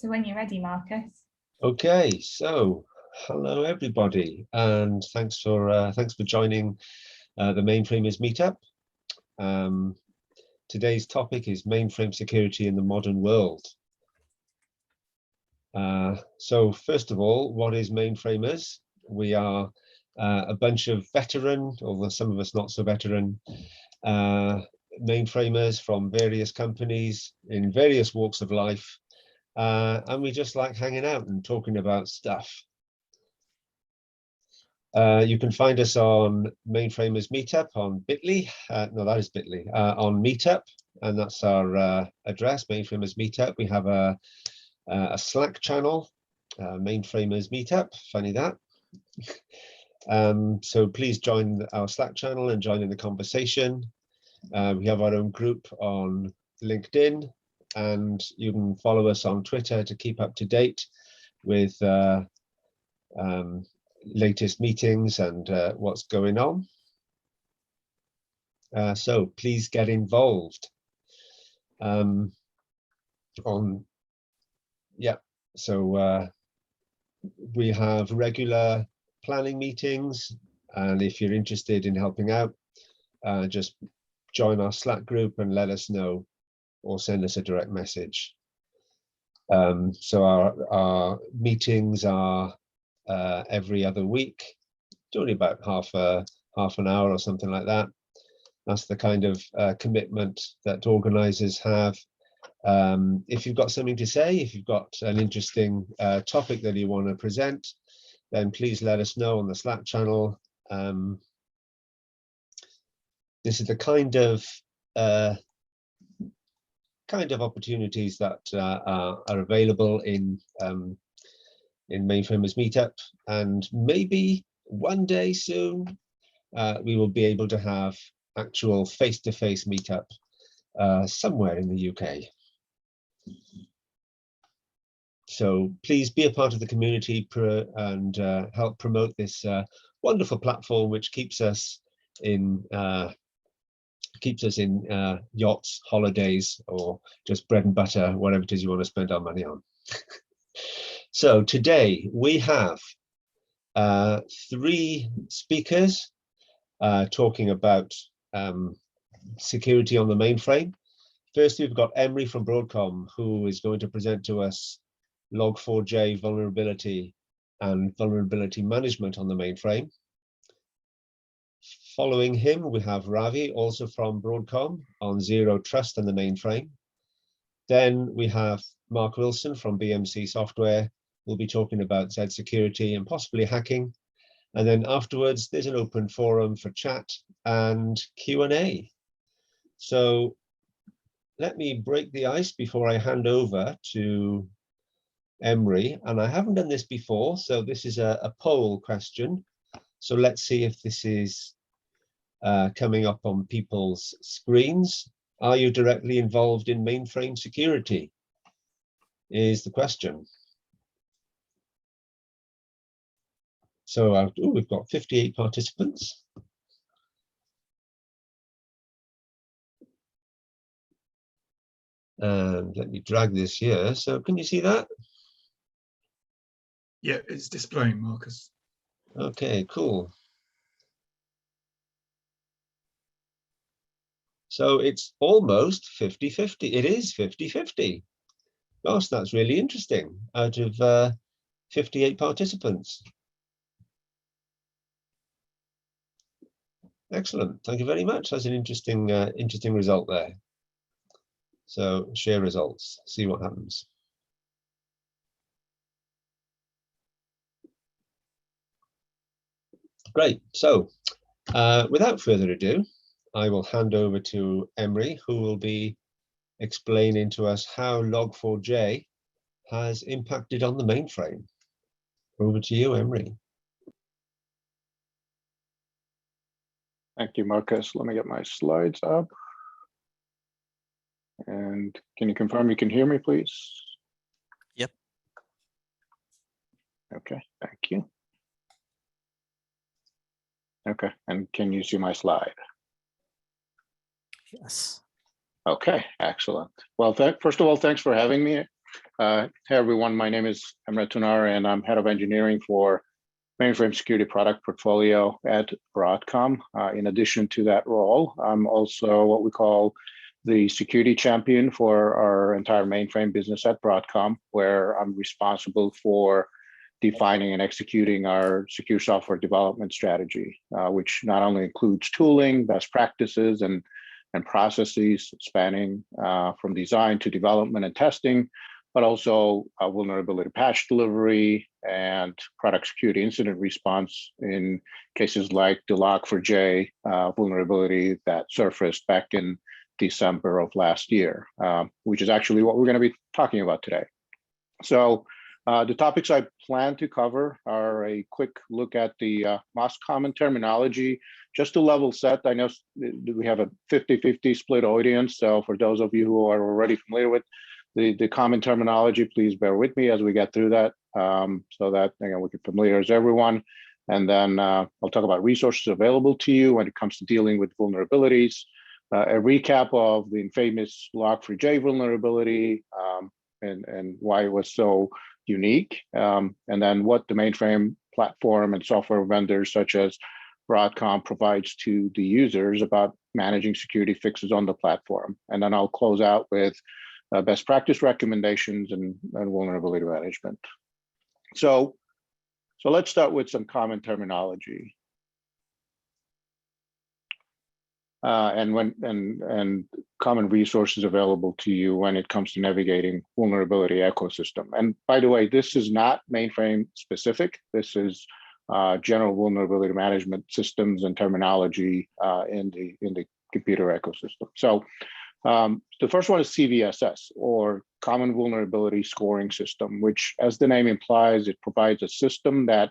So when you're ready, Marcus. Okay, so hello everybody, and thanks for joining the MainframerZ Meetup. Today's topic is mainframe security in the modern world. So first of all, what is Mainframers? We are a bunch of veteran, although some of us not so veteran, mainframers from various companies in various walks of life. And we just like hanging out and talking about stuff. You can find us on MainframerZ Meetup on Bitly. No, that is Bitly. On Meetup, and that's our address, MainframerZ Meetup. We have a Slack channel, MainframerZ Meetup. Funny that. So please join our Slack channel and join in the conversation. We have our own group on LinkedIn, and you can follow us on Twitter to keep up to date with latest meetings and what's going on. So please get involved. So we have regular planning meetings, and if you're interested in helping out, just join our Slack group and let us know, or send us a direct message. So our meetings are every other week, only about half an hour or something like that. That's the kind of commitment that organizers have. If you've got something to say, if you've got an interesting topic that you want to present, then please let us know on the Slack channel. This is the kind of opportunities that are available in MainframerZ Meetup, and maybe one day soon we will be able to have actual face-to-face meetup somewhere in the UK. So please be a part of the community and help promote this wonderful platform, which keeps us in yachts, holidays, or just bread and butter, whatever it is you want to spend our money on. So today we have 3 speakers talking about security on the mainframe. First, we've got Emre from Broadcom, who is going to present to us Log4j vulnerability and vulnerability management on the mainframe. Following him, we have Ravi, also from Broadcom, on Zero Trust and the mainframe. Then we have Mark Wilson from BMC Software. We'll be talking about Z security and possibly hacking. And then afterwards, there's an open forum for chat and Q&A. So let me break the ice before I hand over to Emre. And I haven't done this before, so this is a poll question. So let's see if this is coming up on people's screens. Are you directly involved in mainframe security? Is the question. So we've got 58 participants. And let me drag this here. So can you see that? Yeah, it's displaying, Marcus. Okay, cool. So it's almost 50-50. It is 50-50. Gosh, that's really interesting. Out of 58 participants. Excellent. Thank you very much. That's an interesting result there. So share results, see what happens. Great. So without further ado, I will hand over to Emre, who will be explaining to us how Log4j has impacted on the mainframe. Over to you, Emre. Thank you, Marcus. Let me get my slides up. And can you confirm you can hear me, please? Yep. Okay, thank you. Okay, and can you see my slide? Yes. Okay, excellent. Well, first of all, thanks for having me Hey everyone, my name is Emre Tunar and I'm head of engineering for Mainframe Security product portfolio at Broadcom. In addition to that role, I'm also what we call the security champion for our entire mainframe business at Broadcom, where I'm responsible for defining and executing our secure software development strategy, which not only includes tooling, best practices, and processes spanning from design to development and testing, but also vulnerability patch delivery and product security incident response in cases like the Log4j vulnerability that surfaced back in December of last year, which is actually what we're going to be talking about today. So the topics I plan to cover are a quick look at the most common terminology, just to level set. I know we have a 50-50 split audience, so for those of you who are already familiar with the common terminology, please bear with me as we get through that, so that we can familiarize everyone. And then I'll talk about resources available to you when it comes to dealing with vulnerabilities, a recap of the infamous Log4j vulnerability and why it was so unique, and then what the mainframe platform and software vendors such as Broadcom provides to the users about managing security fixes on the platform. And then I'll close out with best practice recommendations and vulnerability management. So let's start with some common terminology. And common resources available to you when it comes to navigating vulnerability ecosystem. And by the way, this is not mainframe specific. This is general vulnerability management systems and terminology in the computer ecosystem. So the first one is CVSS, or Common Vulnerability Scoring System, which, as the name implies, it provides a system that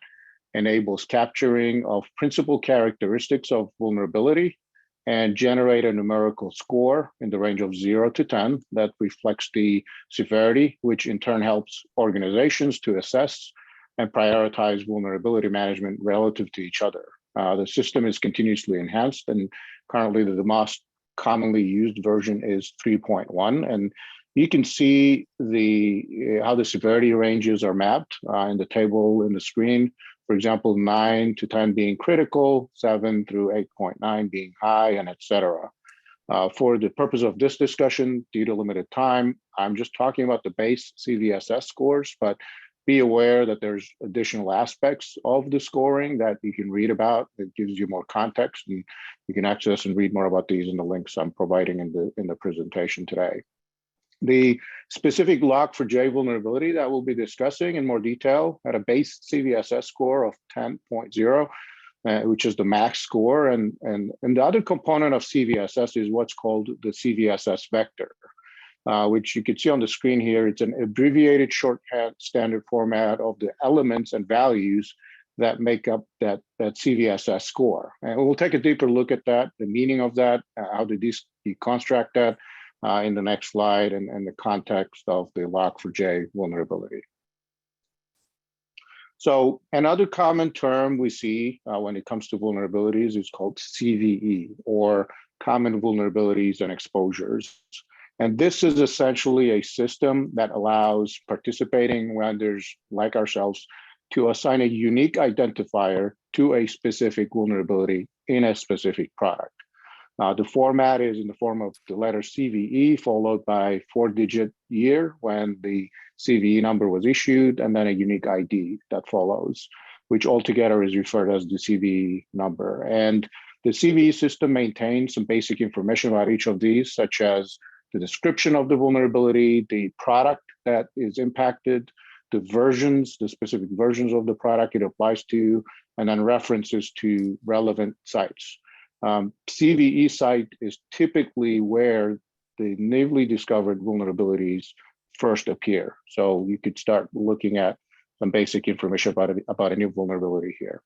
enables capturing of principal characteristics of vulnerability and generate a numerical score in the range of 0 to 10 that reflects the severity, which in turn helps organizations to assess and prioritize vulnerability management relative to each other. The system is continuously enhanced, and currently the most commonly used version is 3.1. And you can see how the severity ranges are mapped in the table in the screen. For example, 9 to 10 being critical, 7 through 8.9 being high, and etc. For the purpose of this discussion, due to limited time, I'm just talking about the base CVSS scores, but be aware that there's additional aspects of the scoring that you can read about. It gives you more context, and you can access and read more about these in the links I'm providing in the presentation today. The specific Log4j vulnerability that we'll be discussing in more detail had a base CVSS score of 10.0, which is the max score. And the other component of CVSS is what's called the CVSS vector, which you can see on the screen here. It's an abbreviated shorthand standard format of the elements and values that make up that CVSS score. And we'll take a deeper look at that, the meaning of that, how to deconstruct that in the next slide, and the context of the Log4j vulnerability. So another common term we see when it comes to vulnerabilities is called CVE, or Common Vulnerabilities and Exposures. And this is essentially a system that allows participating vendors like ourselves to assign a unique identifier to a specific vulnerability in a specific product. The format is in the form of the letter CVE followed by 4-digit year when the CVE number was issued, and then a unique ID that follows, which altogether is referred as the CVE number. And the CVE system maintains some basic information about each of these, such as the description of the vulnerability, the product that is impacted, the versions, the specific versions of the product it applies to, and then references to relevant sites. CVE site is typically where the newly discovered vulnerabilities first appear. So you could start looking at some basic information about a new vulnerability here.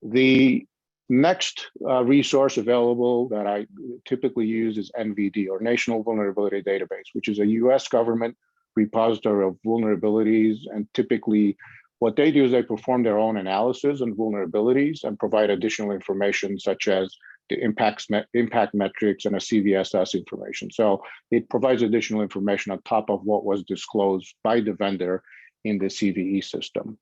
The next resource available that I typically use is NVD, or National Vulnerability Database, which is a US government repository of vulnerabilities. And typically what they do is they perform their own analysis on vulnerabilities and provide additional information such as the impact metrics, and a CVSS information. So it provides additional information on top of what was disclosed by the vendor in the CVE system.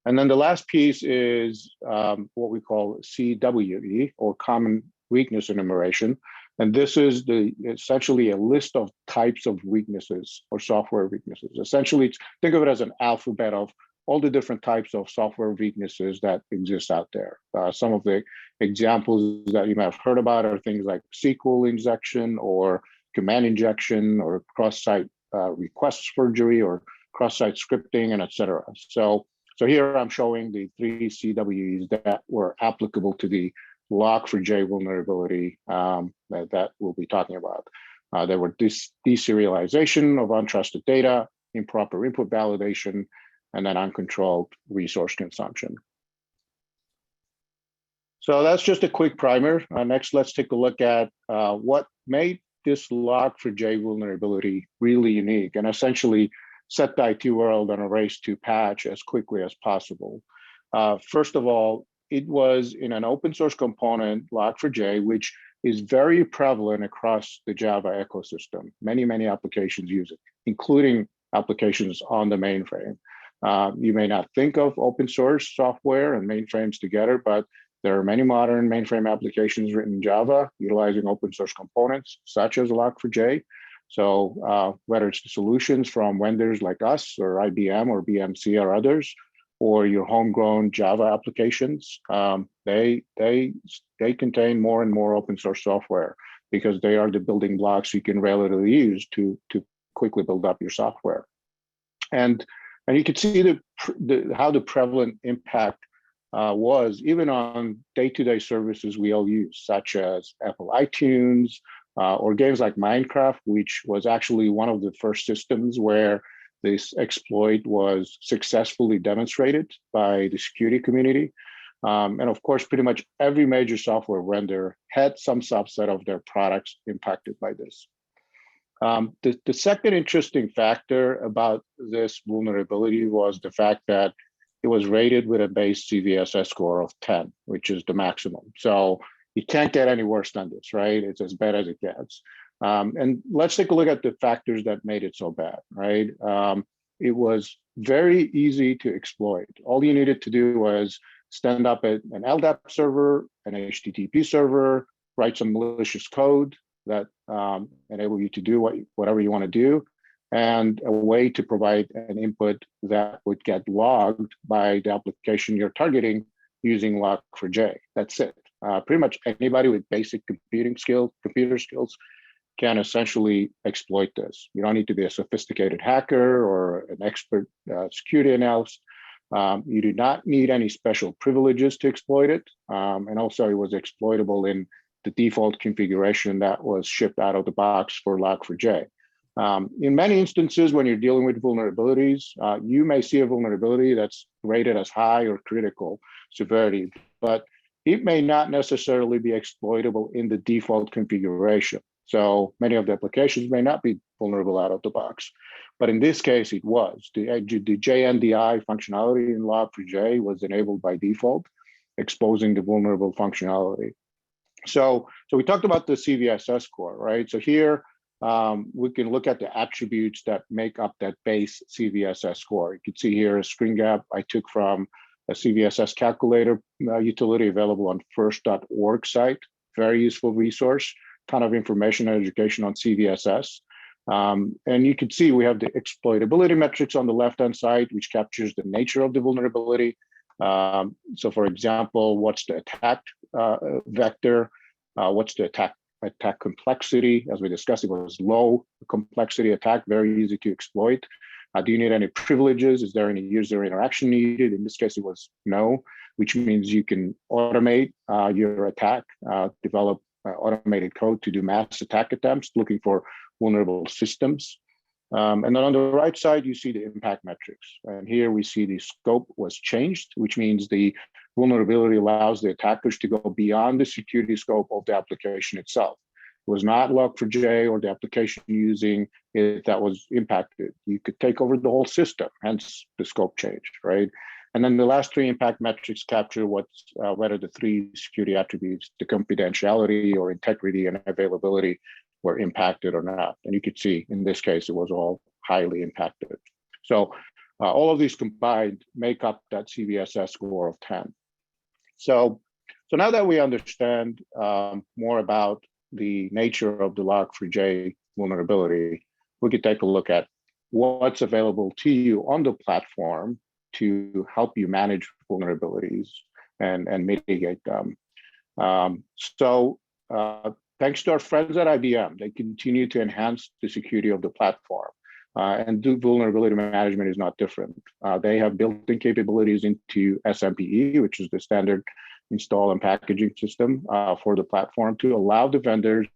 And then the last piece is what we call CWE, or Common Weakness Enumeration. And this is essentially a list of types of weaknesses or software weaknesses. Essentially, think of it as an alphabet of all the different types of software weaknesses that exist out there. Some of the examples that you may have heard about are things like SQL injection or command injection or cross-site request forgery or cross-site scripting, and et cetera. So here I'm showing the 3 CWEs that were applicable to the Log4j vulnerability that we'll be talking about. There were deserialization of untrusted data, improper input validation, and then uncontrolled resource consumption. So that's just a quick primer. Next, let's take a look at what made this Log4j vulnerability really unique and essentially set the IT world on a race to patch as quickly as possible. First of all, it was in an open source component, Log4j, which is very prevalent across the Java ecosystem. Many applications use it, including applications on the mainframe. You may not think of open source software and mainframes together, but there are many modern mainframe applications written in Java utilizing open source components, such as Log4j. So whether it's the solutions from vendors like us or IBM or BMC or others, or your homegrown Java applications, they contain more and more open source software because they are the building blocks you can relatively use to quickly build up your software. And you can see how the prevalent impact was even on day-to-day services we all use, such as Apple iTunes, or games like Minecraft, which was actually one of the first systems where this exploit was successfully demonstrated by the security community. And of course, pretty much every major software vendor had some subset of their products impacted by this. The second interesting factor about this vulnerability was the fact that it was rated with a base CVSS score of 10, which is the maximum. So you can't get any worse than this, right? It's as bad as it gets. And let's take a look at the factors that made it so bad, right? It was very easy to exploit. All you needed to do was stand up an LDAP server, an HTTP server, write some malicious code that enable you to do whatever you want to do, and a way to provide an input that would get logged by the application you're targeting using Log4j. That's it. Pretty much anybody with basic computer skills can essentially exploit this. You don't need to be a sophisticated hacker or an expert security analyst. You do not need any special privileges to exploit it. And also it was exploitable in the default configuration that was shipped out of the box for Log4j. In many instances, when you're dealing with vulnerabilities, you may see a vulnerability that's rated as high or critical severity, but it may not necessarily be exploitable in the default configuration. So many of the applications may not be vulnerable out of the box, but in this case, it was. The JNDI functionality in Log4j was enabled by default, exposing the vulnerable functionality. So we talked about the CVSS score, right? So here, we can look at the attributes that make up that base CVSS score. You can see here a screen grab I took from a CVSS calculator utility available on first.org site. Very useful resource, ton of information and education on CVSS. And you can see we have the exploitability metrics on the left-hand side, which captures the nature of the vulnerability. So for example, what's the attack vector? What's the attack complexity? As we discussed, it was low complexity attack, very easy to exploit. Do you need any privileges? Is there any user interaction needed? In this case, it was no, which means you can automate your attack, develop automated code to do mass attack attempts, looking for vulnerable systems. And then on the right side, you see the impact metrics. And here we see the scope was changed, which means the vulnerability allows the attackers to go beyond the security scope of the application itself. It was not Log4j or the application using it that was impacted. You could take over the whole system, hence the scope change, right? And then the last three impact metrics capture whether the three security attributes, the confidentiality or integrity and availability, were impacted or not. And you could see in this case, it was all highly impacted. So all of these combined make up that CVSS score of 10. So now that we understand more about the nature of the Log4j vulnerability, we could take a look at what's available to you on the platform to help you manage vulnerabilities and mitigate them. Thanks to our friends at IBM, they continue to enhance the security of the platform. And do vulnerability management is not different. They have built-in capabilities into SMPE, which is the standard install and packaging system for the platform, to allow the vendors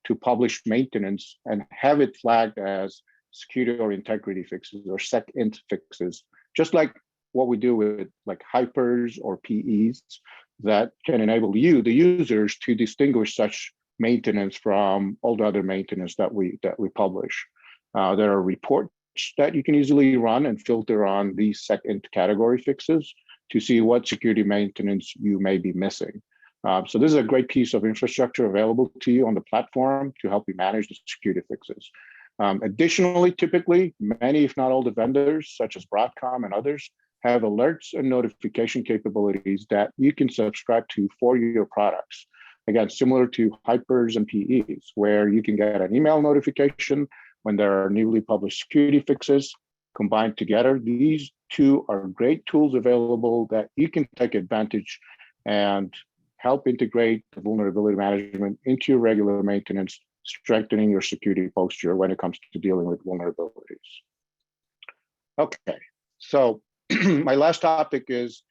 to publish maintenance and have it flagged as security or integrity fixes or SecInt fixes, just like what we do with like hypers or PEs that can enable you, the users, to distinguish such maintenance from all the other maintenance that we publish. There are reports that you can easily run and filter on these SecInt category fixes to see what security maintenance you may be missing. So this is a great piece of infrastructure available to you on the platform to help you manage the security fixes. Additionally, typically, many, if not all the vendors, such as Broadcom and others, have alerts and notification capabilities that you can subscribe to for your products. Again, similar to hypers and PEs, where you can get an email notification when there are newly published security fixes combined together. These two are great tools available that you can take advantage and help integrate the vulnerability management into your regular maintenance, strengthening your security posture when it comes to dealing with vulnerabilities. Okay, so my last topic is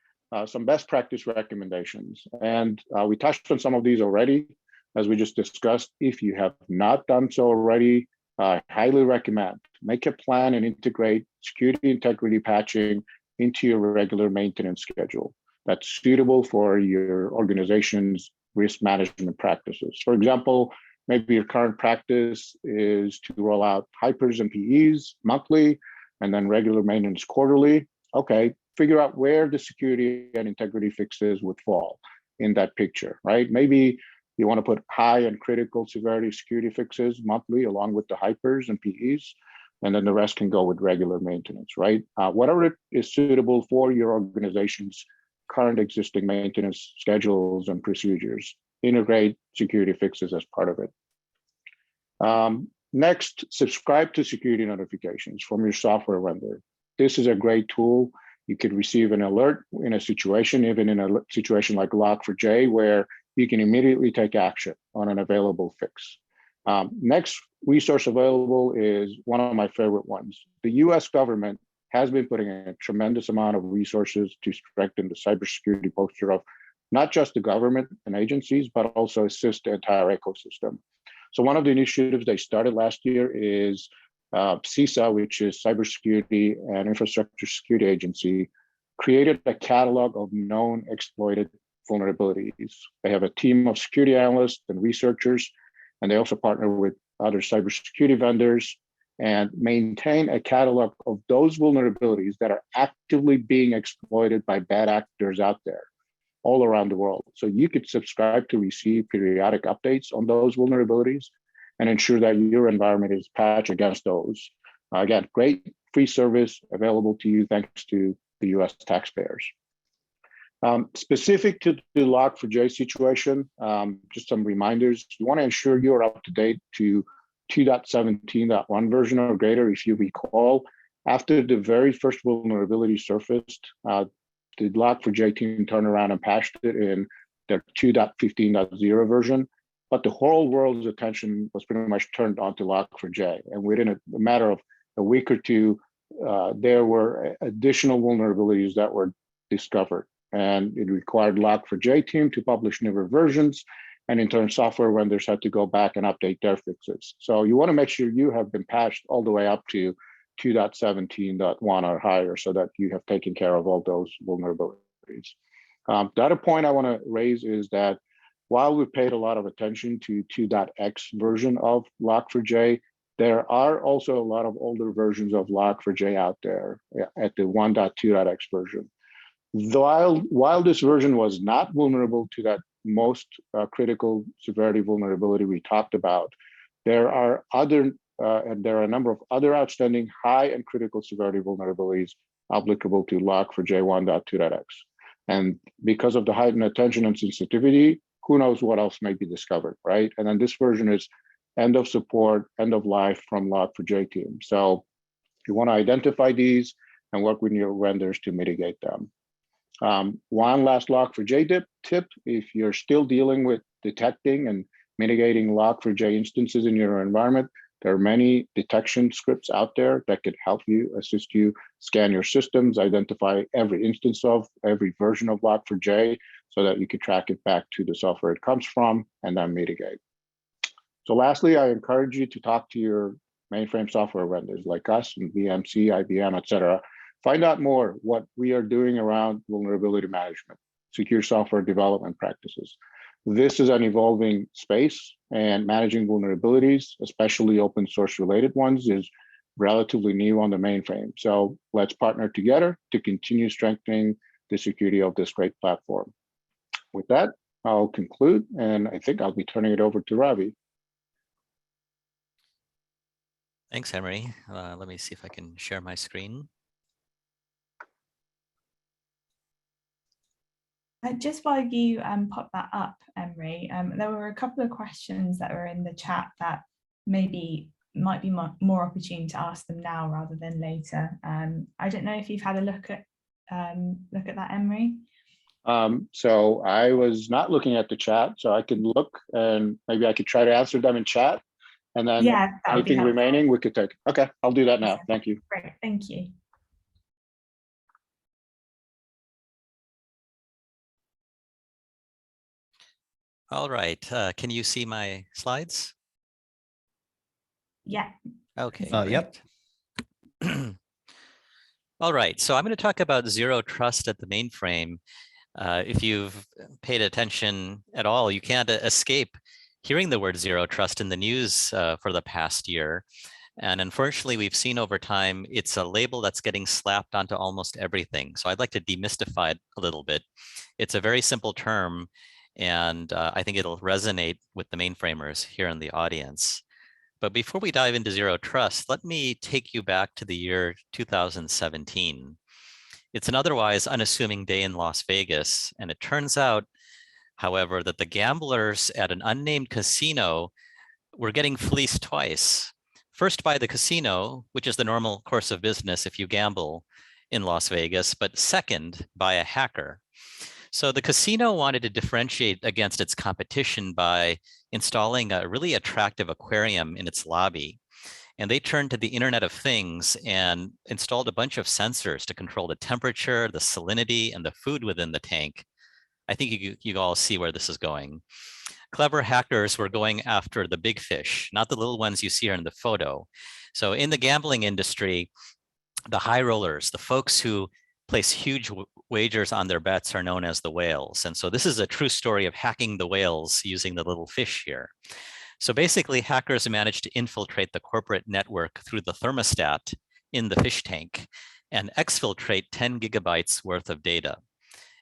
some best practice recommendations. And we touched on some of these already, as we just discussed. If you have not done so already, I highly recommend make a plan and integrate security integrity patching into your regular maintenance schedule that's suitable for your organization's risk management practices. For example, maybe your current practice is to roll out hypers and PEs monthly and then regular maintenance quarterly. Okay, figure out where the security and integrity fixes would fall in that picture, right? Maybe you want to put high and critical severity security fixes monthly along with the hypers and PEs, and then the rest can go with regular maintenance, right? Whatever is suitable for your organization's current existing maintenance schedules and procedures, integrate security fixes as part of it. Next, subscribe to security notifications from your software vendor. This is a great tool. You could receive an alert in a situation, even in a situation like Log4j, where you can immediately take action on an available fix. Next resource available is one of my favorite ones. The US government has been putting a tremendous amount of resources to strengthen the cybersecurity posture of not just the government and agencies, but also assist the entire ecosystem. So one of the initiatives they started last year is CISA, which is Cybersecurity and Infrastructure Security Agency, created a catalog of known exploited vulnerabilities. They have a team of security analysts and researchers, and they also partner with other cybersecurity vendors and maintain a catalog of those vulnerabilities that are actively being exploited by bad actors out there all around the world. So you could subscribe to receive periodic updates on those vulnerabilities and ensure that your environment is patched against those. Again, great free service available to you thanks to the US taxpayers. Specific to the Log4j situation, just some reminders. You want to ensure you're up to date to 2.17.1 version or greater. If you recall, after the very first vulnerability surfaced, the Log4j team turned around and patched it in their 2.15.0 version. But the whole world's attention was pretty much turned onto Log4j. And within a matter of a week or two, there were additional vulnerabilities that were discovered. And it required Log4j team to publish newer versions. And in turn, software vendors had to go back and update their fixes. So you want to make sure you have been patched all the way up to 2.17.1 or higher so that you have taken care of all those vulnerabilities. The other point I want to raise is that while we paid a lot of attention to 2.x version of Log4j, there are also a lot of older versions of Log4j out there at the 1.2.x version. While this version was not vulnerable to that most critical severity vulnerability we talked about, there are a number of other outstanding high and critical severity vulnerabilities applicable to Log4j 1.2.x. And because of the heightened attention and sensitivity, who knows what else might be discovered, right? And then this version is end of support, end of life from Log4j team. So you want to identify these and work with your vendors to mitigate them. One last Log4j tip, if you're still dealing with detecting and mitigating Log4j instances in your environment, there are many detection scripts out there that could help you, assist you, scan your systems, identify every instance of every version of Log4j so that you can track it back to the software it comes from and then mitigate. So lastly, I encourage you to talk to your mainframe software vendors like us and BMC, IBM, et cetera. Find out more what we are doing around vulnerability management, secure software development practices. This is an evolving space, and managing vulnerabilities, especially open source related ones, is relatively new on the mainframe. So let's partner together to continue strengthening the security of this great platform. With that, I'll conclude, and I think I'll be turning it over to Ravi. Thanks, Emre. Let me see if I can share my screen. Just while you pop that up, Emre, there were a couple of questions that were in the chat that maybe might be more opportune to ask them now rather than later. I don't know if you've had a look at that, Emre. So I was not looking at the chat, so I could look and maybe I could try to answer them in chat, and then anything remaining we could take. Okay, I'll do that now. Thank you. Great, thank you. All right, can you see my slides? Yeah. Okay. Yep. All right, so I'm going to talk about zero trust at the mainframe. If you've paid attention at all, you can't escape hearing the word zero trust in the news for the past year. And unfortunately, we've seen over time, it's a label that's getting slapped onto almost everything. So I'd like to demystify it a little bit. It's a very simple term, and I think it'll resonate with the mainframers here in the audience. But before we dive into zero trust, let me take you back to the year 2017. It's an otherwise unassuming day in Las Vegas, and it turns out, however, that the gamblers at an unnamed casino were getting fleeced twice. First by the casino, which is the normal course of business if you gamble in Las Vegas, but second by a hacker. So the casino wanted to differentiate against its competition by installing a really attractive aquarium in its lobby. And they turned to the Internet of Things and installed a bunch of sensors to control the temperature, the salinity, and the food within the tank. I think you all see where this is going. Clever hackers were going after the big fish, not the little ones you see here in the photo. So in the gambling industry, the high rollers, the folks who place huge wagers on their bets, are known as the whales. And so this is a true story of hacking the whales using the little fish here. So basically, hackers managed to infiltrate the corporate network through the thermostat in the fish tank and exfiltrate 10 gigabytes worth of data.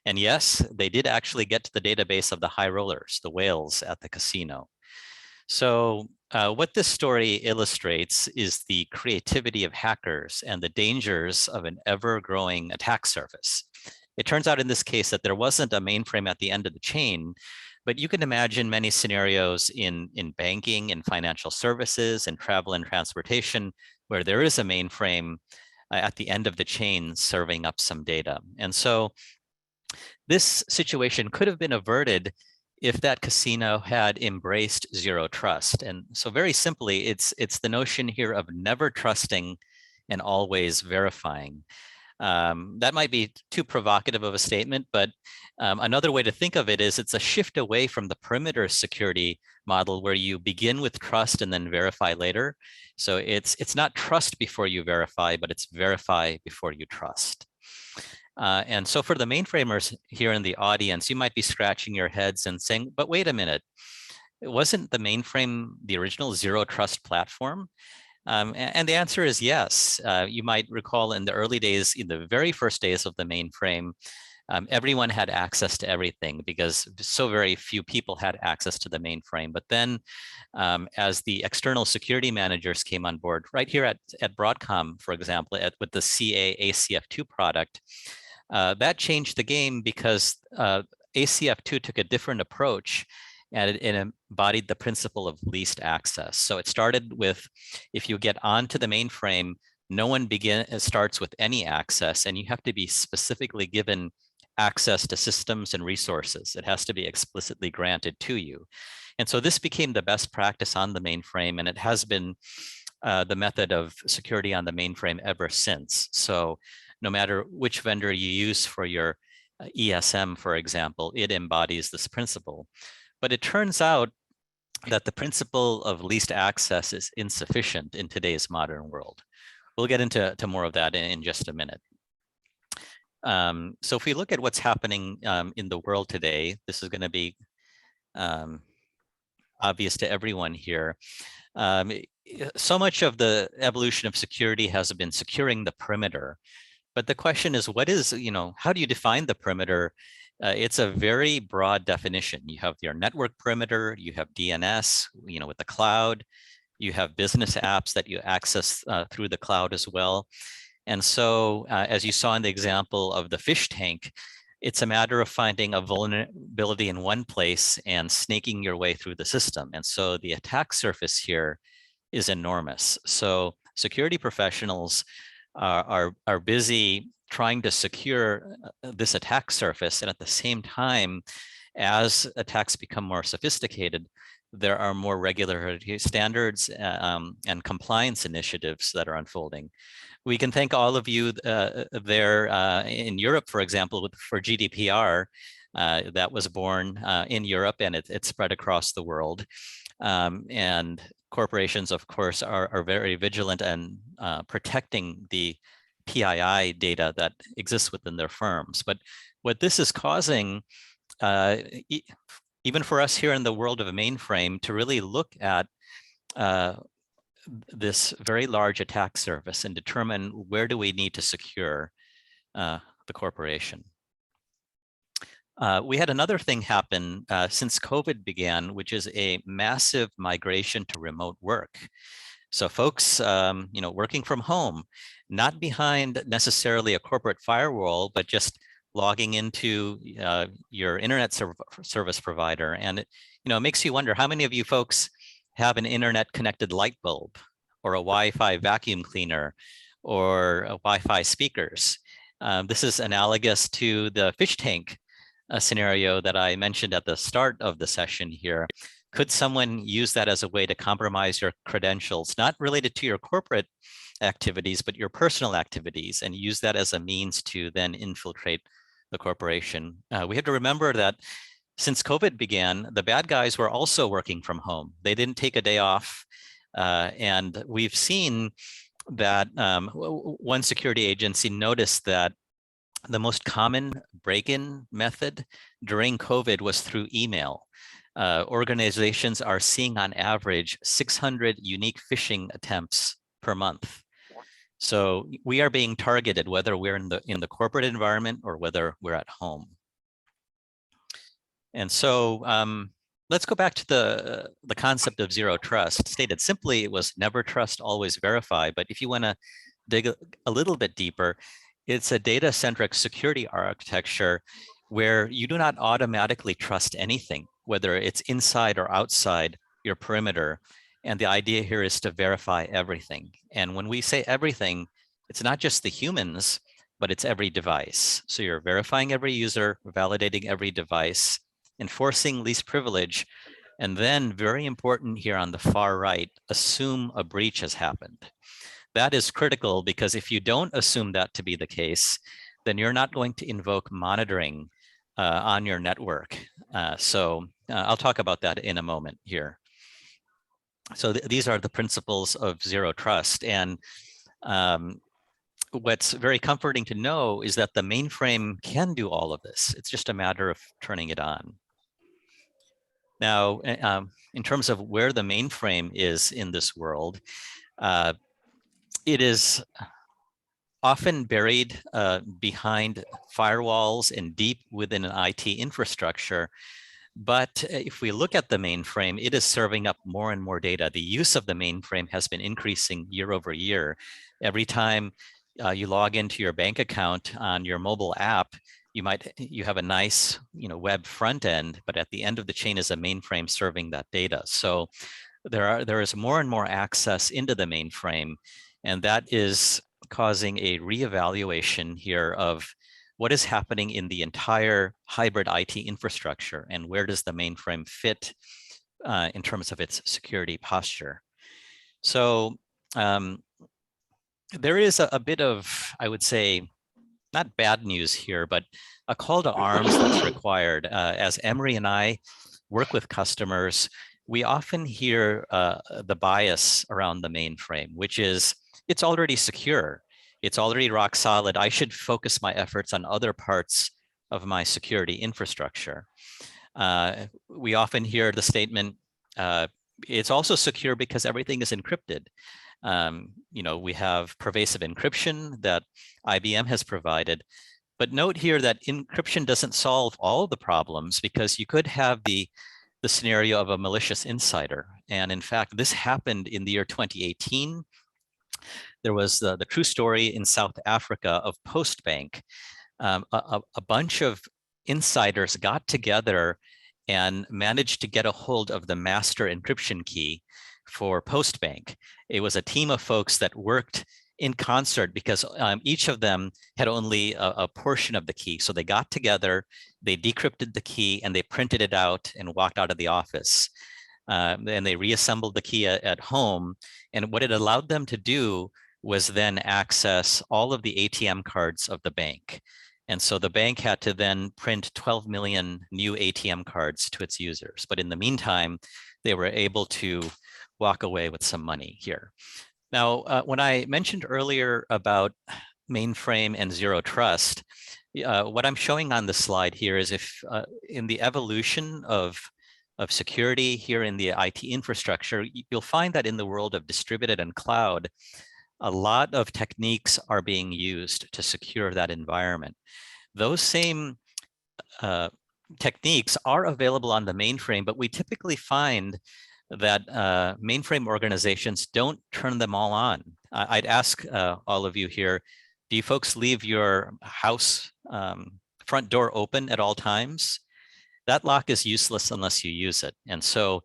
And yes, they did actually get to the database of the high rollers, the whales at the casino. So what this story illustrates is the creativity of hackers and the dangers of an ever-growing attack surface. It turns out in this case that there wasn't a mainframe at the end of the chain, but you can imagine many scenarios in banking, in financial services, and travel and transportation, where there is a mainframe at the end of the chain serving up some data. And so this situation could have been averted if that casino had embraced zero trust. And so very simply, it's the notion here of never trusting and always verifying. That might be too provocative of a statement, but another way to think of it is it's a shift away from the perimeter security model where you begin with trust and then verify later. So it's not trust before you verify, but it's verify before you trust. And so for the mainframers here in the audience, you might be scratching your heads and saying, but wait a minute, wasn't the mainframe the original zero trust platform? And the answer is yes. You might recall in the early days, in the very first days of the mainframe, everyone had access to everything because so very few people had access to the mainframe. But then as the external security managers came on board, right here at Broadcom, for example, with the CA ACF2 product, that changed the game because ACF2 took a different approach and it embodied the principle of least access. So it started with, if you get onto the mainframe, no one starts with any access, and you have to be specifically given access to systems and resources. It has to be explicitly granted to you. And so this became the best practice on the mainframe, and it has been the method of security on the mainframe ever since. So no matter which vendor you use for your ESM, for example, it embodies this principle. But it turns out that the principle of least access is insufficient in today's modern world. We'll get into more of that in just a minute. So if we look at what's happening in the world today, this is going to be obvious to everyone here. So much of the evolution of security has been securing the perimeter. But the question is, what is, how do you define the perimeter? It's a very broad definition. You have your network perimeter, you have DNS, with the cloud, you have business apps that you access through the cloud as well. And so as you saw in the example of the fish tank, it's a matter of finding a vulnerability in one place and snaking your way through the system. And so the attack surface here is enormous. So security professionals are busy trying to secure this attack surface. And at the same time, as attacks become more sophisticated, there are more regulatory standards and compliance initiatives that are unfolding. We can thank all of you there in Europe, for example, for GDPR that was born in Europe, and it spread across the world. And corporations, of course, are very vigilant and protecting the PII data that exists within their firms. But what this is causing, even for us here in the world of a mainframe, to really look at this very large attack surface and determine where do we need to secure the corporation. We had another thing happen since COVID began, which is a massive migration to remote work. So folks, working from home, not behind necessarily a corporate firewall, but just logging into your internet service provider. And it makes you wonder, how many of you folks have an internet connected light bulb or a Wi-Fi vacuum cleaner or Wi-Fi speakers? This is analogous to the fish tank scenario that I mentioned at the start of the session here. Could someone use that as a way to compromise your credentials, not related to your corporate activities, but your personal activities, and use that as a means to then infiltrate the corporation? We have to remember that since COVID began, the bad guys were also working from home. They didn't take a day off. And we've seen that one security agency noticed that the most common break-in method during COVID was through email. Organizations are seeing on average 600 unique phishing attempts per month. So we are being targeted, whether we're in the corporate environment or whether we're at home. And so let's go back to the concept of zero trust. Stated simply, it was never trust, always verify. But if you want to dig a little bit deeper, it's a data-centric security architecture where you do not automatically trust anything, whether it's inside or outside your perimeter. And the idea here is to verify everything. And when we say everything, it's not just the humans, but it's every device. So you're verifying every user, validating every device, enforcing least privilege, and then, very important here on the far right, assume a breach has happened. That is critical, because if you don't assume that to be the case, then you're not going to invoke monitoring on your network. So I'll talk about that in a moment here. So these are the principles of zero trust. And what's very comforting to know is that the mainframe can do all of this. It's just a matter of turning it on. Now, in terms of where the mainframe is in this world, it is often buried behind firewalls and deep within an IT infrastructure. But if we look at the mainframe, it is serving up more and more data. The use of the mainframe has been increasing year over year. Every time you log into your bank account on your mobile app, you have a nice web front end, but at the end of the chain is a mainframe serving that data. So there is more and more access into the mainframe, and that is causing a reevaluation here of what is happening in the entire hybrid IT infrastructure and where does the mainframe fit in terms of its security posture. So there is a bit of, I would say, not bad news here, but a call to arms that's required. As Emre and I work with customers, we often hear the bias around the mainframe, which is it's already secure. It's already rock solid. I should focus my efforts on other parts of my security infrastructure. We often hear the statement, it's also secure because everything is encrypted. We have pervasive encryption that IBM has provided. But note here that encryption doesn't solve all the problems, because you could have the scenario of a malicious insider. And in fact, this happened in the year 2018. There was the true story in South Africa of Postbank. A bunch of insiders got together and managed to get a hold of the master encryption key for Postbank. It was a team of folks that worked in concert because each of them had only a portion of the key. So they got together, they decrypted the key, and they printed it out and walked out of the office. And they reassembled the key at home. And what it allowed them to do was then access all of the ATM cards of the bank. And so the bank had to then print 12 million new ATM cards to its users. But in the meantime, they were able to walk away with some money here. Now, when I mentioned earlier about mainframe and zero trust, what I'm showing on the slide here is if in the evolution of security here in the IT infrastructure, you'll find that in the world of distributed and cloud, a lot of techniques are being used to secure that environment. Those same techniques are available on the mainframe, but we typically find that mainframe organizations don't turn them all on. I'd ask all of you here, do you folks leave your house front door open at all times? That lock is useless unless you use it. And so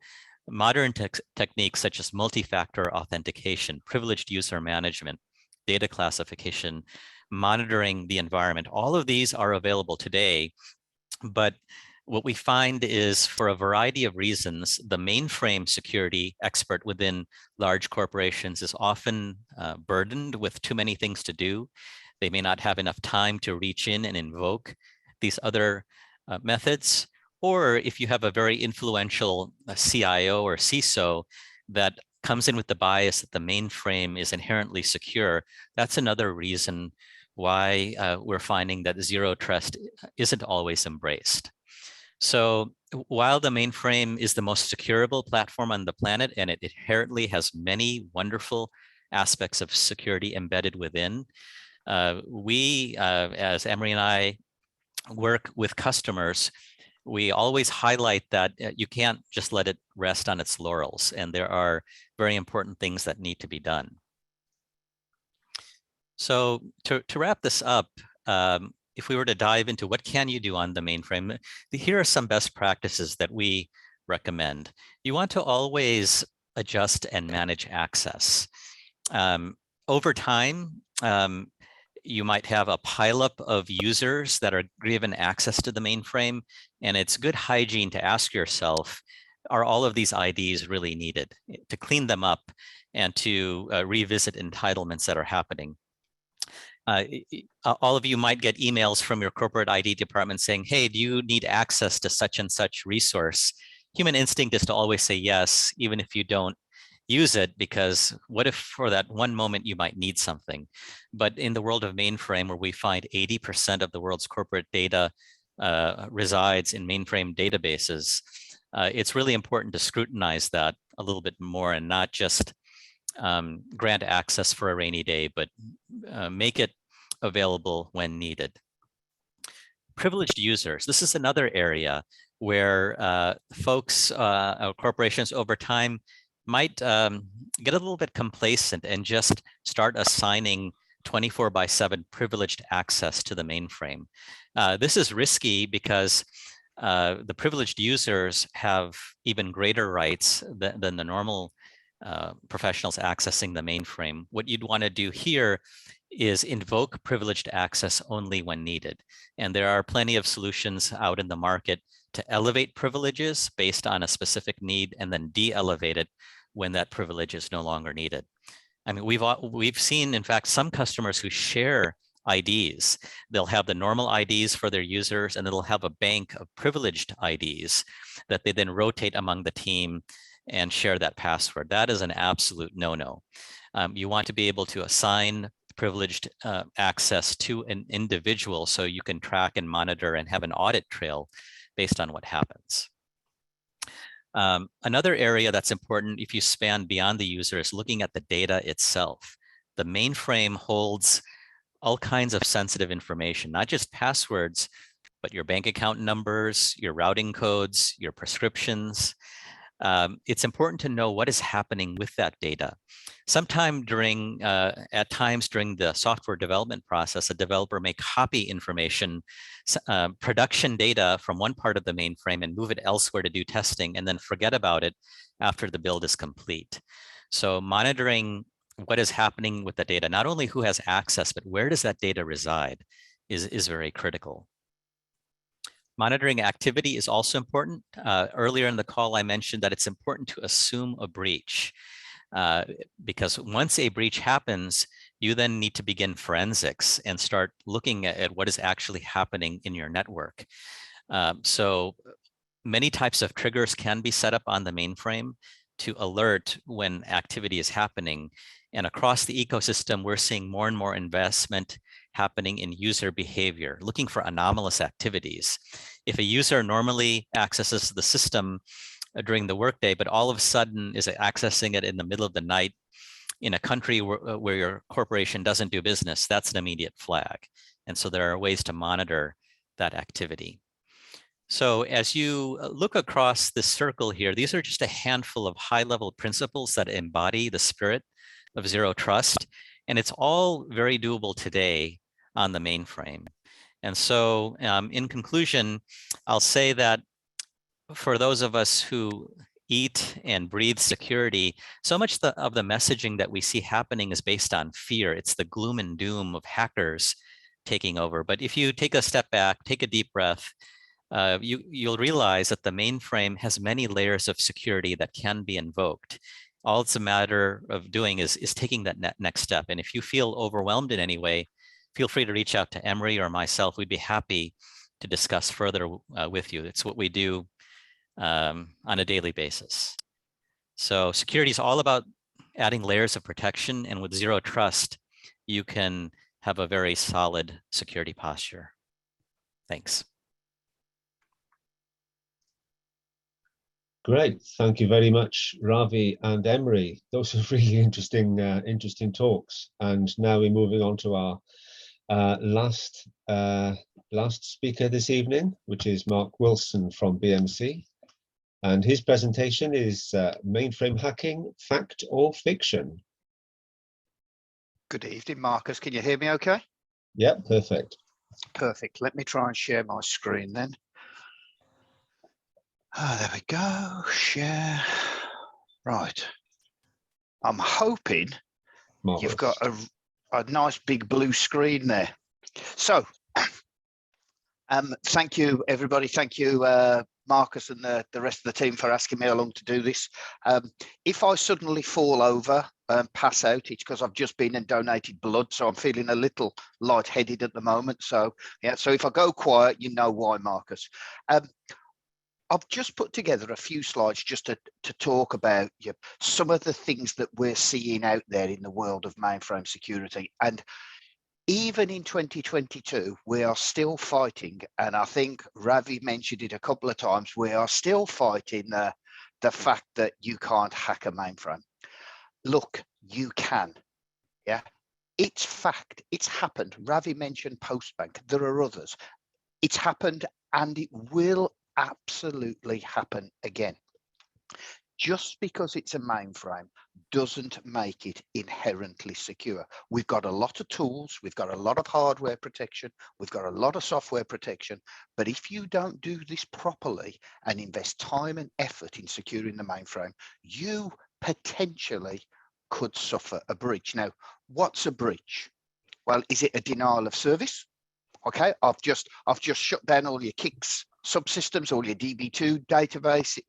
modern techniques such as multi-factor authentication, privileged user management, data classification, monitoring the environment, all of these are available today. But what we find is, for a variety of reasons, the mainframe security expert within large corporations is often burdened with too many things to do. They may not have enough time to reach in and invoke these other methods. Or if you have a very influential CIO or CISO that comes in with the bias that the mainframe is inherently secure, that's another reason why we're finding that zero trust isn't always embraced. So while the mainframe is the most secureable platform on the planet, and it inherently has many wonderful aspects of security embedded within, we, as Emre and I work with customers, we always highlight that you can't just let it rest on its laurels, and there are very important things that need to be done. So to wrap this up, if we were to dive into what can you do on the mainframe, here are some best practices that we recommend. You want to always adjust and manage access. Over time, you might have a pileup of users that are given access to the mainframe, and it's good hygiene to ask yourself, are all of these IDs really needed? To clean them up and to revisit entitlements that are happening. All of you might get emails from your corporate ID department saying, hey, do you need access to such and such resource? Human instinct is to always say yes, even if you don't use it, because what if for that one moment you might need something? But in the world of mainframe, where we find 80% of the world's corporate data resides in mainframe databases, it's really important to scrutinize that a little bit more and not just grant access for a rainy day, but make it available when needed. Privileged users. This is another area where folks or corporations over time might get a little bit complacent and just start assigning 24/7 privileged access to the mainframe. This is risky because the privileged users have even greater rights than the normal professionals accessing the mainframe. What you'd want to do here is invoke privileged access only when needed. And there are plenty of solutions out in the market to elevate privileges based on a specific need and then de-elevate it when that privilege is no longer needed. I mean, we've seen, in fact, some customers who share IDs. They'll have the normal IDs for their users, and they'll have a bank of privileged IDs that they then rotate among the team and share that password. That is an absolute no-no. You want to be able to assign privileged access to an individual so you can track and monitor and have an audit trail based on what happens. Another area that's important if you span beyond the user is looking at the data itself. The mainframe holds all kinds of sensitive information, not just passwords, but your bank account numbers, your routing codes, your prescriptions. It's important to know what is happening with that data. Sometime during, at times during the software development process, a developer may copy information, production data from one part of the mainframe and move it elsewhere to do testing and then forget about it after the build is complete. So monitoring what is happening with the data, not only who has access, but where does that data reside is very critical. Monitoring activity is also important. Earlier in the call, I mentioned that it's important to assume a breach because once a breach happens, you then need to begin forensics and start looking at what is actually happening in your network. So many types of triggers can be set up on the mainframe to alert when activity is happening. And across the ecosystem, we're seeing more and more investment happening in user behavior, looking for anomalous activities. If a user normally accesses the system during the workday, but all of a sudden is accessing it in the middle of the night in a country where your corporation doesn't do business, that's an immediate flag. And so there are ways to monitor that activity. So as you look across this circle here, these are just a handful of high-level principles that embody the spirit of zero trust. And it's all very doable today on the mainframe. And so in conclusion, I'll say that for those of us who eat and breathe security, so much of the messaging that we see happening is based on fear. It's the gloom and doom of hackers taking over. But if you take a step back, take a deep breath, you'll realize that the mainframe has many layers of security that can be invoked. All it's a matter of doing is taking that next step. And if you feel overwhelmed in any way, feel free to reach out to Emre or myself. We'd be happy to discuss further with you. It's what we do on a daily basis. So security is all about adding layers of protection, and with zero trust, you can have a very solid security posture. Thanks. Great, thank you very much, Ravi and Emre. Those are really interesting, interesting talks. And now we're moving on to our last speaker this evening, which is Mark Wilson from BMC. And his presentation is Mainframe Hacking, Fact or Fiction? Good evening, Marcus. Can you hear me okay? Yeah, perfect. Perfect. Let me try and share my screen then. There we go. Share. Right. I'm hoping Marvelous. You've got a nice big blue screen there. So thank you, everybody. Thank you, Marcus and the rest of the team for asking me along to do this. If I suddenly fall over and pass out, it's because I've just been and donated blood, so I'm feeling a little lightheaded at the moment. So yeah, so if I go quiet, you know why, Marcus. I've just put together a few slides just to talk about some of the things that we're seeing out there in the world of mainframe security. And even in 2022, we are still fighting, and I think Ravi mentioned it a couple of times, we are still fighting the fact that you can't hack a mainframe. Look, you can, yeah? It's fact. It's happened. Ravi mentioned Postbank. There are others. It's happened, and it will absolutely happen again. Just because it's a mainframe doesn't make it inherently secure. We've got a lot of tools, we've got a lot of hardware protection, we've got a lot of software protection, but if you don't do this properly and invest time and effort in securing the mainframe, you potentially could suffer a breach. Now, what's a breach? Well, is it a denial of service? Okay, I've just shut down all your KICS subsystems, all your DB2 database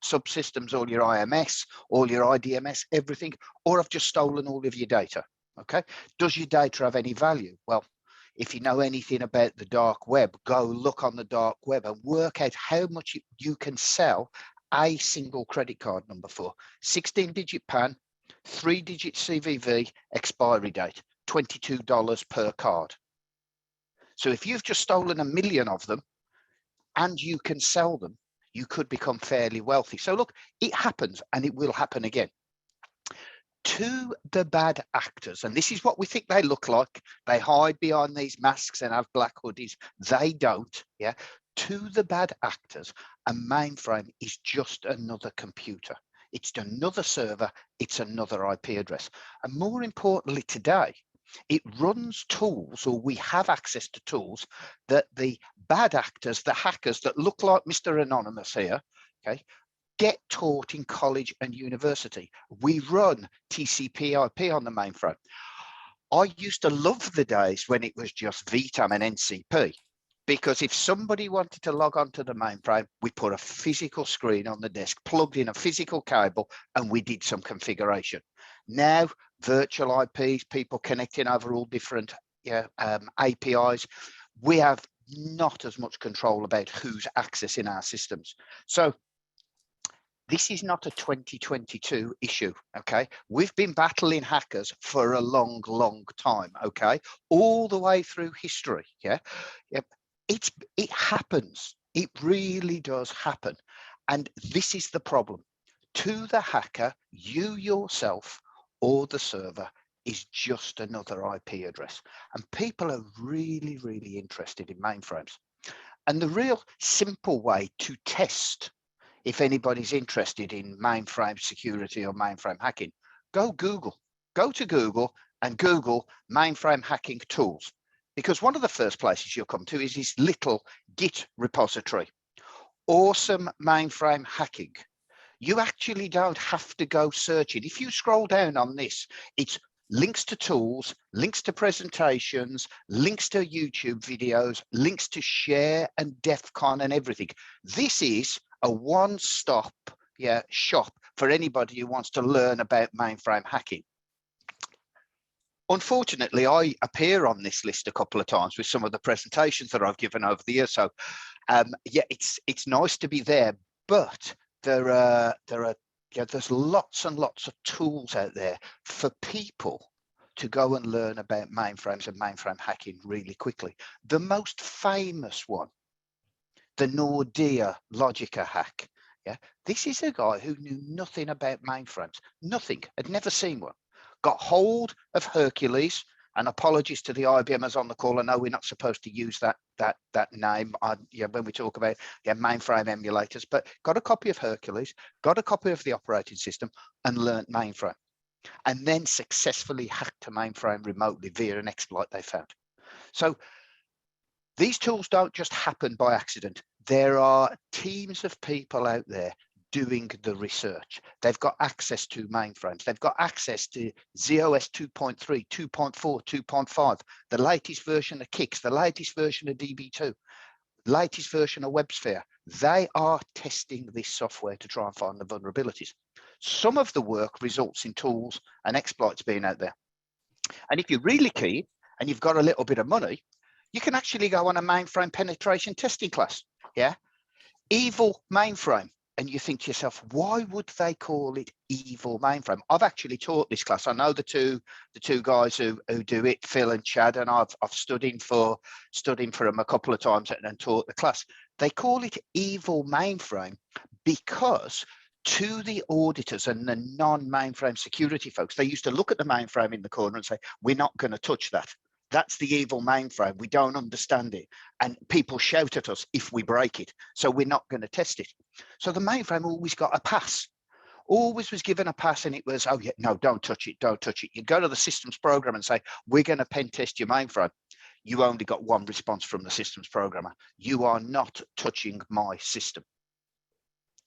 subsystems, all your IMS, all your IDMS, everything, or I've just stolen all of your data. Okay, does your data have any value? Well, if you know anything about the dark web, go look on the dark web and work out how much you can sell a single credit card number for. 16-digit PAN, 3-digit CVV, expiry date, $22 per card. So if you've just stolen 1 million of them and you can sell them, you could become fairly wealthy. So look, it happens and it will happen again. To the bad actors, and this is what we think they look like, they hide behind these masks and have black hoodies. They don't, yeah. To the bad actors, a mainframe is just another computer. It's another server, it's another IP address. And more importantly today, it runs tools, or we have access to tools that the bad actors, the hackers that look like Mr. Anonymous here, okay, get taught in college and university. We run TCP/IP on the mainframe. I used to love the days when it was just VTAM and NCP, because if somebody wanted to log on to the mainframe, we put a physical screen on the desk, plugged in a physical cable, and we did some configuration. Now, virtual IPs, people connecting over all different APIs, we have not as much control about who's accessing our systems. So this is not a 2022 issue, okay? We've been battling hackers for a long, long time, okay? All the way through history, yeah? It happens. It really does happen. And this is the problem. To the hacker, you yourself or the server is just another IP address. And people are really, really interested in mainframes. And the real simple way to test, if anybody's interested in mainframe security or mainframe hacking, go to Google and Google mainframe hacking tools. Because one of the first places you'll come to is this little Git repository. Awesome mainframe hacking. You actually don't have to go searching. If you scroll down on this, it's links to tools, links to presentations, links to YouTube videos, links to Share and DEF CON and everything. This is a one-stop shop for anybody who wants to learn about mainframe hacking. Unfortunately, I appear on this list a couple of times with some of the presentations that I've given over the years. So yeah, it's nice to be there, but there's lots and lots of tools out there for people to go and learn about mainframes and mainframe hacking really quickly. The most famous one, the Nordea Logica hack. Yeah, this is a guy who knew nothing about mainframes, nothing, had never seen one. Got hold of Hercules, and apologies to the IBMers on the call. I know we're not supposed to use that name when we talk about mainframe emulators, but got a copy of Hercules, got a copy of the operating system, and learned mainframe, and then successfully hacked a mainframe remotely via an exploit they found. So these tools don't just happen by accident. There are teams of people out there doing the research. They've got access to mainframes. They've got access to ZOS 2.3, 2.4, 2.5, the latest version of KICS, the latest version of DB2, latest version of WebSphere. They are testing this software to try and find the vulnerabilities. Some of the work results in tools and exploits being out there. And if you're really keen and you've got a little bit of money, you can actually go on a mainframe penetration testing class. Yeah, evil mainframe. And you think to yourself, why would they call it evil mainframe? I've actually taught this class. I know the two guys who do it, Phil and Chad, and I've stood in for them a couple of times and taught the class. They call it evil mainframe because to the auditors and the non-mainframe security folks, they used to look at the mainframe in the corner and say, we're not going to touch that. That's the evil mainframe. We don't understand it. And people shout at us if we break it. So we're not going to test it. So the mainframe always got a pass, always was given a pass. And it was, oh yeah, no, don't touch it. Don't touch it. You go to the systems program and say, we're going to pen test your mainframe. You only got one response from the systems programmer. You are not touching my system.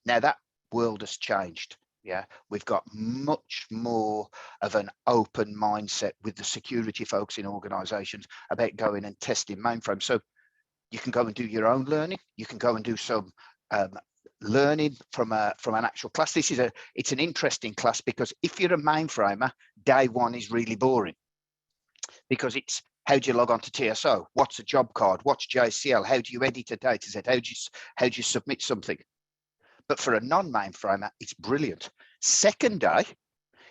Now that world has changed. Yeah, we've got much more of an open mindset with the security folks in organizations about going and testing mainframes. So you can go and do your own learning. You can go and do some learning from an actual class. It's an interesting class, because if you're a mainframer, day one is really boring, because it's how do you log on to TSO? What's a job card? What's JCL? How do you edit a data set? How do you submit something? But for a non-mainframer, it's brilliant. Second day,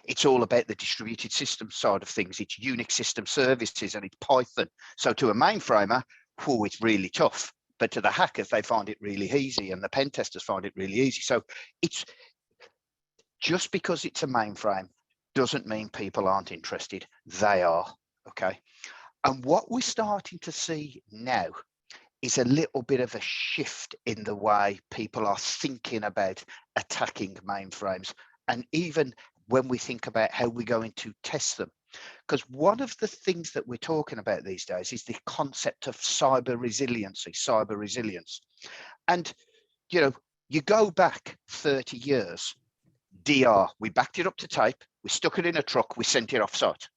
it's all about the distributed system side of things. It's Unix system services and it's Python. So to a mainframer, oh, it's really tough. But to the hackers, they find it really easy, and the pen testers find it really easy. So it's just because it's a mainframe doesn't mean people aren't interested. They are, okay? And what we're starting to see now is a little bit of a shift in the way people are thinking about attacking mainframes, and even when we think about how we're going to test them. Because one of the things that we're talking about these days is the concept of cyber resilience. And, you know, you go back 30 years, DR, we backed it up to tape, we stuck it in a truck, we sent it off site.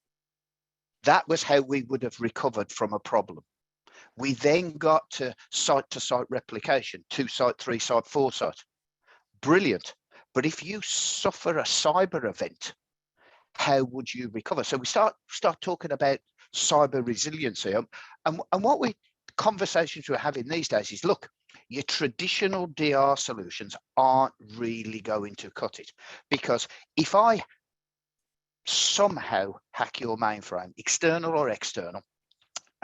That was how we would have recovered from a problem. We then got to site replication, 2 site, 3 site, 4 site. Brilliant. But if you suffer a cyber event, how would you recover? So we start talking about cyber resiliency. And what conversations we're having these days is, look, your traditional DR solutions aren't really going to cut it. Because if I somehow hack your mainframe, external or external,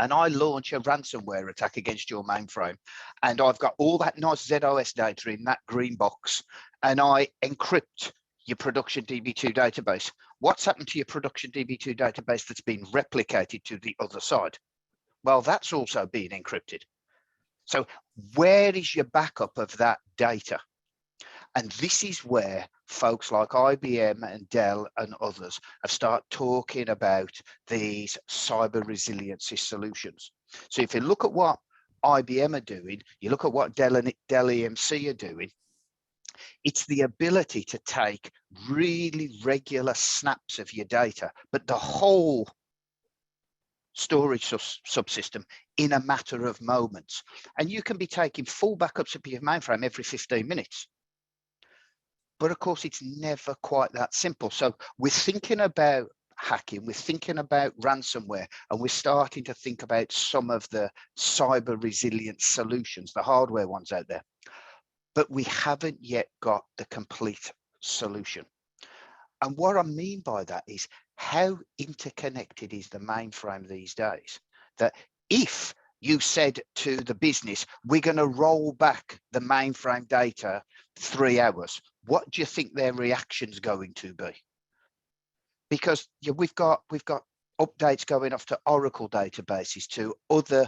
and I launch a ransomware attack against your mainframe, and I've got all that nice ZOS data in that green box, and I encrypt your production DB2 database, what's happened to your production DB2 database that's been replicated to the other side? Well, that's also being encrypted. So where is your backup of that data? And this is where folks like IBM and Dell and others have started talking about these cyber resiliency solutions. So if you look at what IBM are doing, you look at what Dell EMC are doing, it's the ability to take really regular snaps of your data, but the whole storage subsystem in a matter of moments. And you can be taking full backups of your mainframe every 15 minutes. But of course, it's never quite that simple. So we're thinking about hacking, we're thinking about ransomware, and we're starting to think about some of the cyber resilience solutions, the hardware ones out there. But we haven't yet got the complete solution. And what I mean by that is, how interconnected is the mainframe these days? That if you said to the business, we're going to roll back the mainframe data 3 hours, what do you think their reaction's going to be? Because we've got updates going off to Oracle databases, to other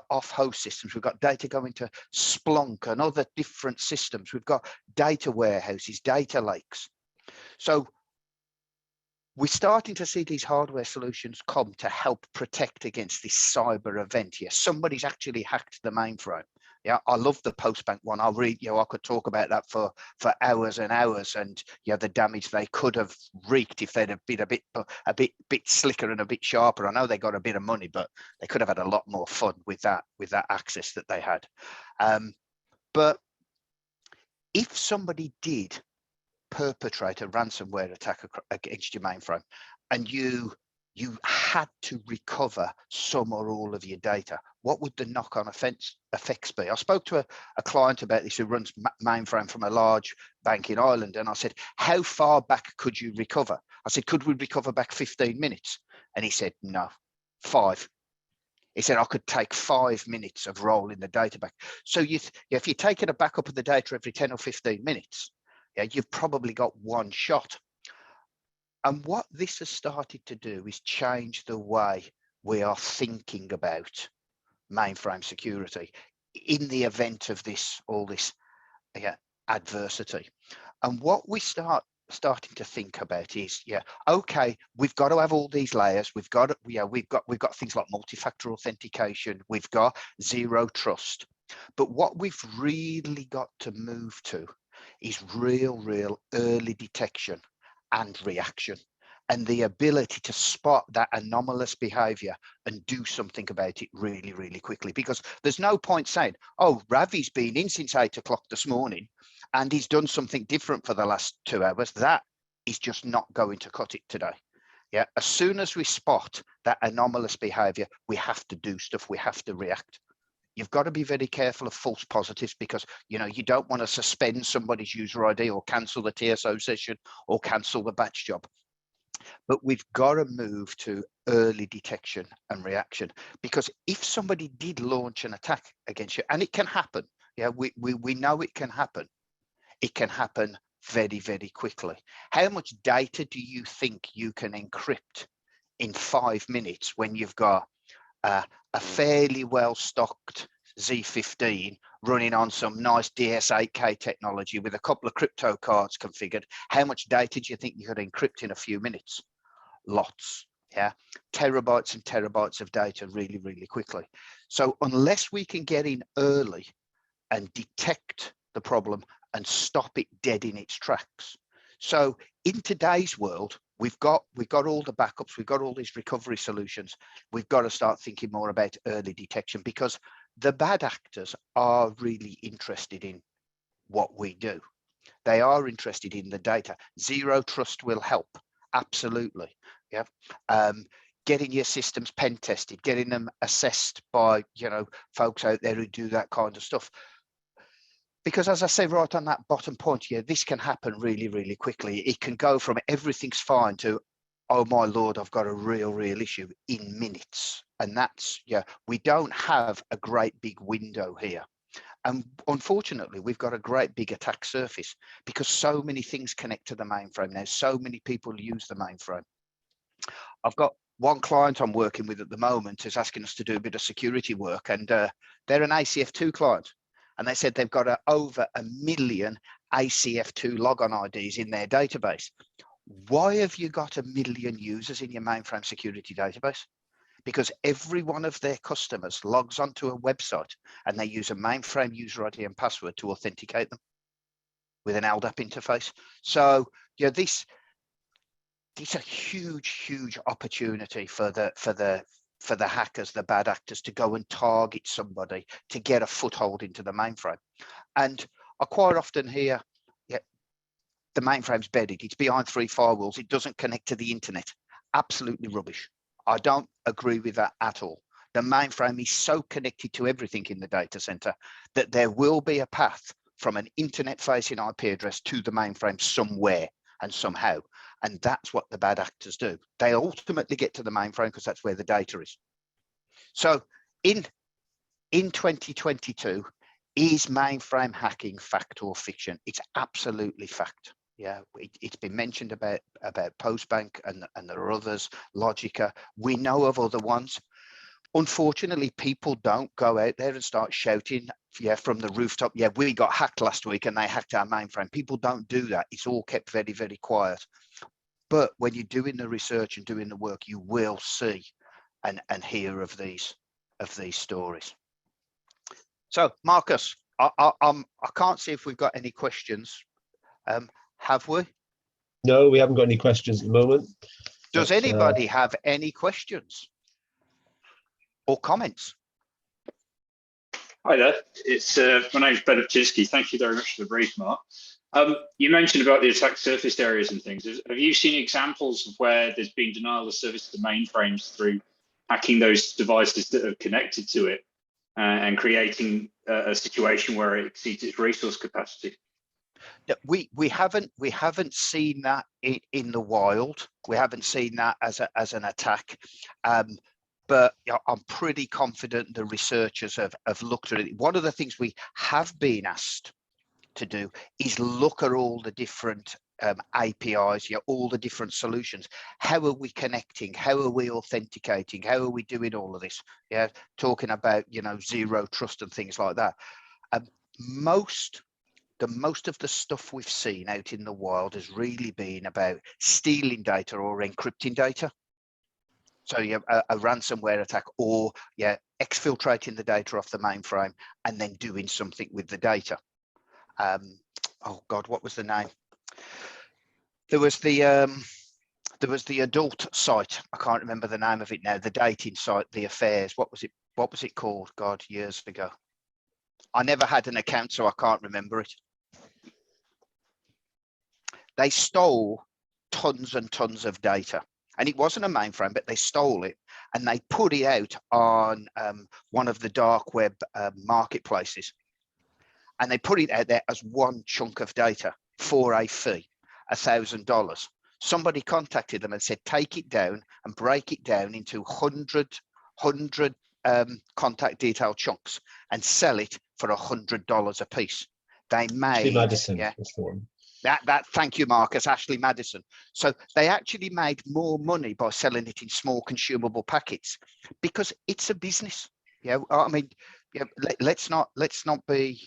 off-host systems. We've got data going to Splunk and other different systems. We've got data warehouses, data lakes. So we're starting to see these hardware solutions come to help protect against this cyber event here. Somebody's actually hacked the mainframe. Yeah, I love the Postbank one. I'll read, I could talk about that for hours and hours, and the damage they could have wreaked if they'd have been a bit slicker and a bit sharper. I know they got a bit of money, but they could have had a lot more fun with that access that they had. But if somebody did perpetrate a ransomware attack against your mainframe, and you had to recover some or all of your data, what would the knock-on effects be? I spoke to a client about this who runs mainframe from a large bank in Ireland, and I said, how far back could you recover? I said, could we recover back 15 minutes? And he said, no, 5. He said, I could take 5 minutes of rolling the data back. So if you're taking a backup of the data every 10 or 15 minutes, yeah, you've probably got one shot. And what this has started to do is change the way we are thinking about mainframe security in the event of all this adversity. And what we starting to think about is, okay, we've got to have all these layers. We've got things like multi-factor authentication. We've got zero trust. But what we've really got to move to is real early detection and reaction, and the ability to spot that anomalous behavior and do something about it really quickly. Because there's no point saying, oh, Ravi's been in since 8 o'clock this morning and he's done something different for the last 2 hours. That is just not going to cut it today. Yeah, as soon as we spot that anomalous behavior, we have to do stuff, we have to react. You've got to be very careful of false positives, because you don't want to suspend somebody's user ID or cancel the TSO session or cancel the batch job. But we've got to move to early detection and reaction, because if somebody did launch an attack against you, and it can happen, we know it can happen very quickly. How much data do you think you can encrypt in 5 minutes when you've got a fairly well stocked Z15 running on some nice DS8K technology with a couple of crypto cards configured? How much data do you think you could encrypt in a few minutes? Lots. Yeah, terabytes and terabytes of data really quickly. So unless we can get in early and detect the problem and stop it dead in its tracks. So in today's world, we've got all the backups, we've got all these recovery solutions. We've got to start thinking more about early detection, because the bad actors are really interested in what we do. They are interested in the data. Zero trust will help, absolutely. Yeah, getting your systems pen tested, getting them assessed by folks out there who do that kind of stuff. Because as I say right on that bottom point, this can happen really quickly. It can go from everything's fine to, oh my Lord, I've got a real issue in minutes. And that's, we don't have a great big window here. And unfortunately, we've got a great big attack surface because so many things connect to the mainframe now. So many people use the mainframe. I've got one client I'm working with at the moment who's asking us to do a bit of security work, and they're an ACF2 client. And they said they've got over 1 million ACF2 logon IDs in their database. Why have you got 1 million users in your mainframe security database? Because every one of their customers logs onto a website and they use a mainframe user ID and password to authenticate them with an LDAP interface. So this is a huge opportunity for the hackers, the bad actors, to go and target somebody to get a foothold into the mainframe. And I quite often hear, the mainframe's bedded, it's behind 3 firewalls, it doesn't connect to the internet. Absolutely rubbish. I don't agree with that at all. The mainframe is so connected to everything in the data center that there will be a path from an internet-facing IP address to the mainframe somewhere and somehow. And that's what the bad actors do. They ultimately get to the mainframe because that's where the data is. So in 2022, is mainframe hacking fact or fiction? It's absolutely fact. Yeah, it's been mentioned about Postbank, and there are others, Logica. We know of other ones. Unfortunately, people don't go out there and start shouting, from the rooftop, we got hacked last week and they hacked our mainframe. People don't do that. It's all kept very quiet. But when you're doing the research and doing the work, you will see and hear of these stories. So, Marcus, I can't see if we've got any questions. Have we? No, we haven't got any questions at the moment. Does anybody have any questions or comments? Hi there, it's my name's Ben Optinsky. Thank you very much for the brief, Mark. You mentioned about the attack surface areas and things. Have you seen examples of where there's been denial of service to mainframes through hacking those devices that are connected to it and creating a situation where it exceeds its resource capacity? We haven't seen that in the wild. We haven't seen that as an attack. But I'm pretty confident the researchers have looked at it. One of the things we have been asked to do is look at all the different APIs, all the different solutions. How are we connecting? How are we authenticating? How are we doing all of this? Yeah, talking about, zero trust and things like that. Most of the stuff we've seen out in the wild has really been about stealing data or encrypting data. So you have a ransomware attack, or exfiltrating the data off the mainframe and then doing something with the data. Oh God, what was the name? There was the adult site. I can't remember the name of it now. The dating site, the affairs. What was it called? God, years ago. I never had an account, so I can't remember it. They stole tons and tons of data, and it wasn't a mainframe, but they stole it and they put it out on one of the dark web marketplaces, and they put it out there as one chunk of data for a fee, $1,000. Somebody contacted them and said, take it down and break it down into 100 contact detail chunks and sell it for $100 a piece. They made Ashley Madison, that's the one. Thank you, Marcus. Ashley Madison. So they actually made more money by selling it in small consumable packets, because it's a business. I mean, let's not be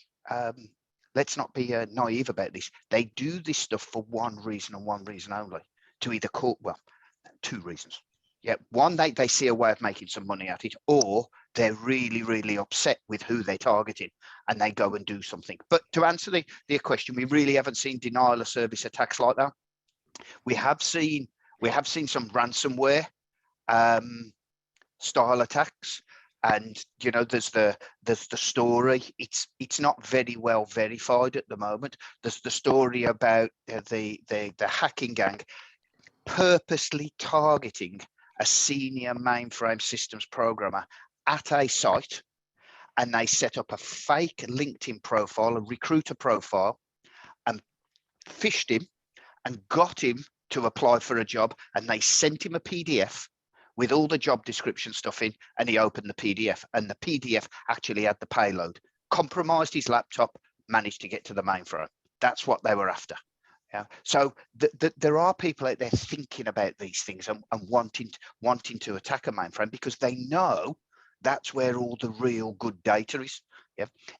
naive about this. They do this stuff for one reason and one reason only: to either two reasons. One, they see a way of making some money at it, or they're really, really upset with who they're targeting and they go and do something. But to answer the question, we really haven't seen denial of service attacks like that. We have seen some ransomware style attacks, and there's the story. It's not very well verified at the moment. There's the story about the hacking gang purposely targeting a senior mainframe systems programmer at a site, and they set up a fake LinkedIn profile, a recruiter profile, and fished him and got him to apply for a job, and they sent him a PDF with all the job description stuff in, and he opened the PDF, and the PDF actually had the payload, compromised his laptop, managed to get to the mainframe. That's what they were after. So there are people out there thinking about these things and wanting to attack a mainframe, because they know that's where all the real good data is.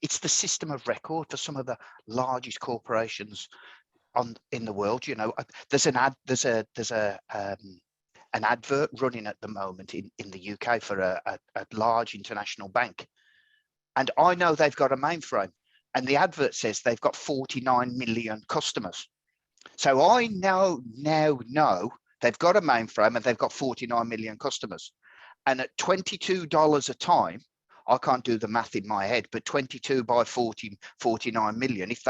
It's the system of record for some of the largest corporations in the world. There's an advert running at the moment in the UK for a large international bank, and I know they've got a mainframe, and the advert says they've got 49 million customers. So I now know they've got a mainframe and they've got 49 million customers. And at $22 a time, I can't do the math in my head, but 22 by 49 million. If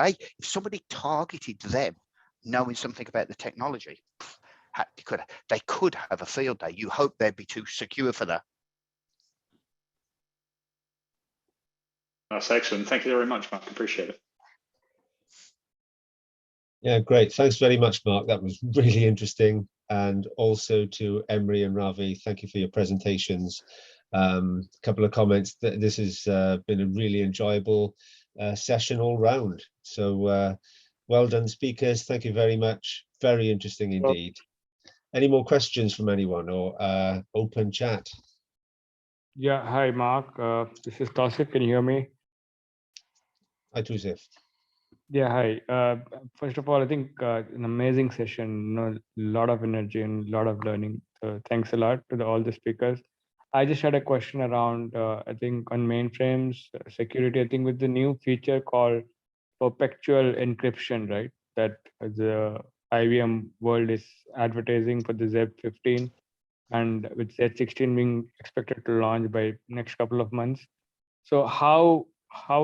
somebody targeted them, knowing something about the technology, they could have a field day. You hope they'd be too secure for that. That's excellent. Thank you very much, Mark. Appreciate it. Yeah, great. Thanks very much, Mark. That was really interesting. And also to Emre and Ravi, thank you for your presentations. A couple of comments. This has been a really enjoyable session all round. So well done, speakers. Thank you very much. Very interesting indeed. Any more questions from anyone, or open chat? Yeah, hi, Mark. This is Tausif. Can you hear me? Hi, Tausif. Yeah, hi. First of all, I think an amazing session, a lot of energy and a lot of learning. So thanks a lot to all the speakers. I just had a question around, I think on mainframes security, I think with the new feature called perpetual encryption, right? That the IBM world is advertising for the Z15, and with Z16 being expected to launch by next couple of months. So how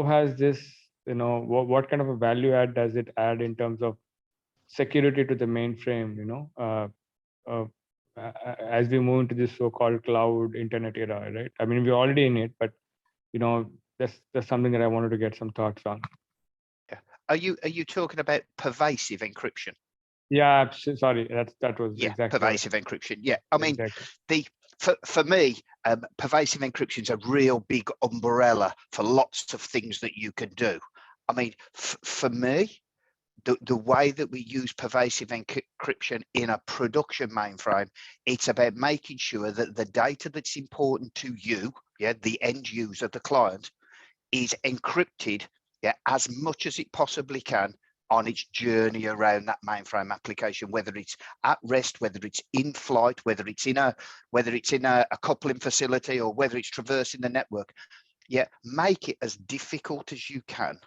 has this, what kind of a value add does it add in terms of security to the mainframe, as we move into this so-called cloud internet era, right? I mean, we're already in it, but that's something that I wanted to get some thoughts on. Yeah. Are you talking about pervasive encryption? Yeah, sorry, that was exactly pervasive encryption. Yeah, I mean, exactly. For me, pervasive encryption is a real big umbrella for lots of things that you can do. I mean, for me, the way that we use pervasive encryption in a production mainframe, it's about making sure that the data that's important to you, the end user, the client, is encrypted, as much as it possibly can on its journey around that mainframe application, whether it's at rest, whether it's in flight, whether it's in a coupling facility, or whether it's traversing the network. Make it as difficult as you can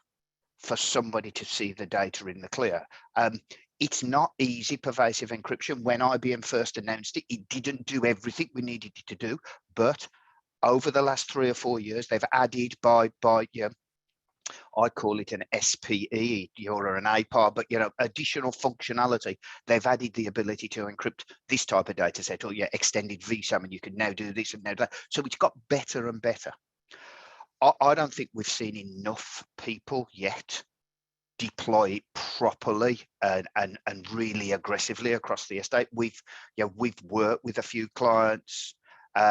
for somebody to see the data in the clear. It's not easy, pervasive encryption. When IBM first announced it, it didn't do everything we needed it to do, but over the last 3 or 4 years, they've added by I call it an SPE or an APAR, but additional functionality. They've added the ability to encrypt this type of data set, or extended VSAM, and you can now do this and now that. So it's got better and better. I don't think we've seen enough people yet deploy it properly and really aggressively across the estate. We've worked with a few clients who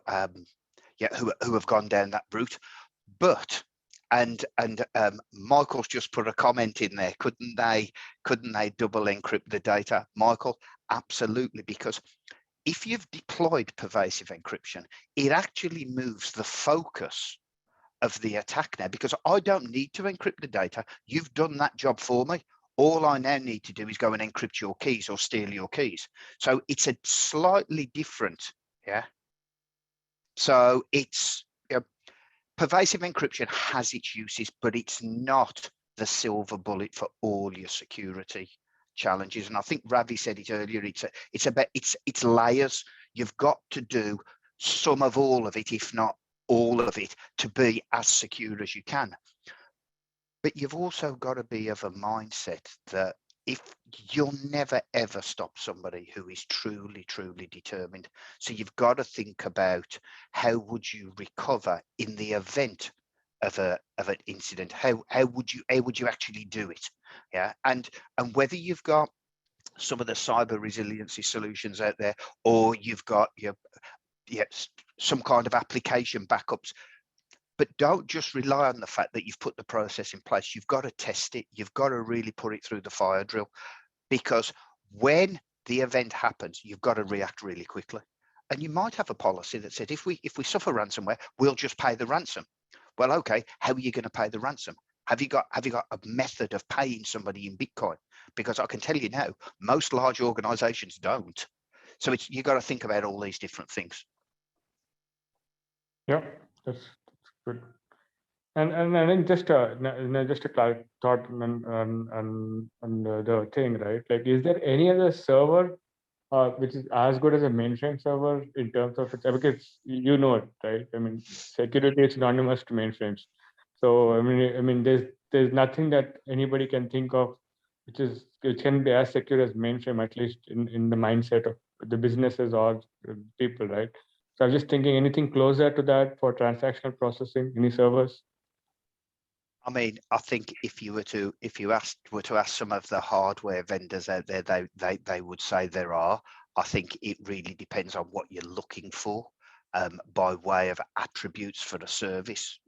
have gone down that route, but Michael's just put a comment in there. Couldn't they double encrypt the data? Michael, absolutely, because if you've deployed pervasive encryption, it actually moves the focus of the attack now, because I don't need to encrypt the data. You've done that job for me. All I now need to do is go and encrypt your keys or steal your keys. So it's a slightly different, So it's pervasive encryption has its uses, but it's not the silver bullet for all your security challenges. And I think Ravi said it earlier, it's layers. You've got to do some of all of it, if not all of it, to be as secure as you can. But you've also got to be of a mindset that if you'll never ever stop somebody who is truly determined. So you've got to think about how would you recover in the event of an incident. How would you actually do it? And whether you've got some of the cyber resiliency solutions out there, or you've got some kind of application backups, but don't just rely on the fact that you've put the process in place. You've got to test it. You've got to really put it through the fire drill, because when the event happens, you've got to react really quickly. And you might have a policy that said, if we suffer ransomware, we'll just pay the ransom. Well, okay, how are you going to pay the ransom? Have you got a method of paying somebody in Bitcoin? Because I can tell you now, most large organizations don't. So you got to think about all these different things. Yeah, that's good. And I think just a thought on the thing, right? Like, is there any other server which is as good as a mainframe server in terms of its, because you know it, right? I mean, security is synonymous to mainframes. So I mean, there's nothing that anybody can think of which can be as secure as mainframe, at least in the mindset of the businesses or people, right? So I'm just thinking, anything closer to that for transactional processing, any servers? I mean, I think if you were to ask some of the hardware vendors out there, they would say there are. I think it really depends on what you're looking for by way of attributes for the service,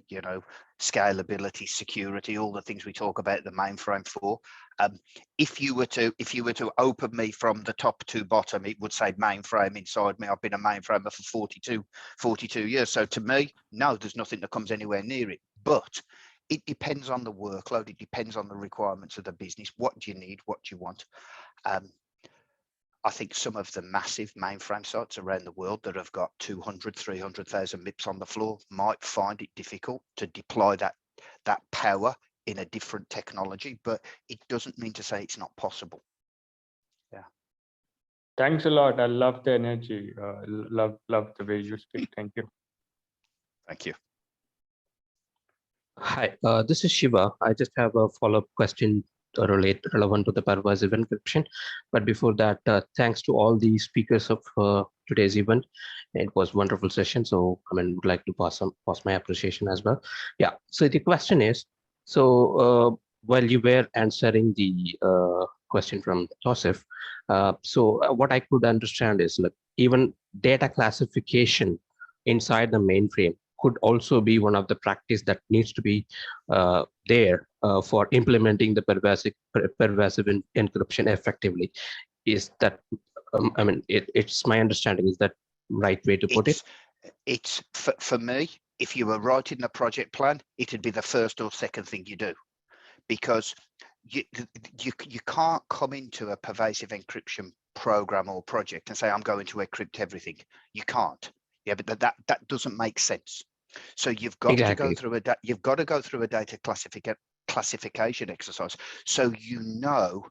scalability, security, all the things we talk about the mainframe for. If you were to open me from the top to bottom, it would say mainframe inside me. I've been a mainframer for 42 years. So to me, no, there's nothing that comes anywhere near it. But it depends on the workload. It depends on the requirements of the business. What do you need? What do you want? I think some of the massive mainframe sites around the world that have got 200, 300,000 MIPS on the floor might find it difficult to deploy that power in a different technology, but it doesn't mean to say it's not possible. Yeah. Thanks a lot. I love the energy. Love the way you speak. Thank you. Thank you. Hi, this is Shiva. I just have a follow-up question relevant to the pervasive encryption. But before that, thanks to all the speakers of today's event. It was a wonderful session. So I would like to pass my appreciation as well. Yeah. So the question is, so while you were answering the question from Joseph, so what I could understand is, like, even data classification inside the mainframe could also be one of the practice that needs to be there for implementing the pervasive encryption effectively. Is that, I mean, it's my understanding, is that right way to put it? It's for me, if you were writing a project plan, it'd be the first or second thing you do, because you can't come into a pervasive encryption program or project and say, I'm going to encrypt everything. You can't. Yeah, but that doesn't make sense. So you've got to go through a data classification exercise, so you know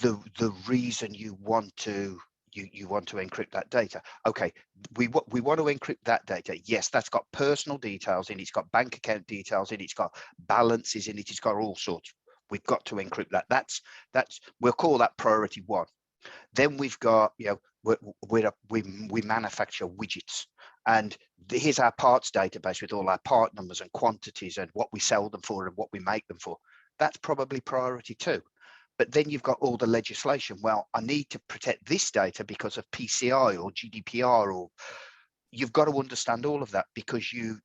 the reason you want to encrypt that data. Okay, we want to encrypt that data. Yes, that's got personal details in it, it's got bank account details in it, it's got balances in it, it's got all sorts. We've got to encrypt that. That's we'll call that priority 1. Then we've got, you know, we manufacture widgets, and here's our parts database with all our part numbers and quantities and what we sell them for and what we make them for. That's probably priority 2. But then you've got all the legislation. Well, I need to protect this data because of PCI or GDPR, or you've got to understand all of that, because you've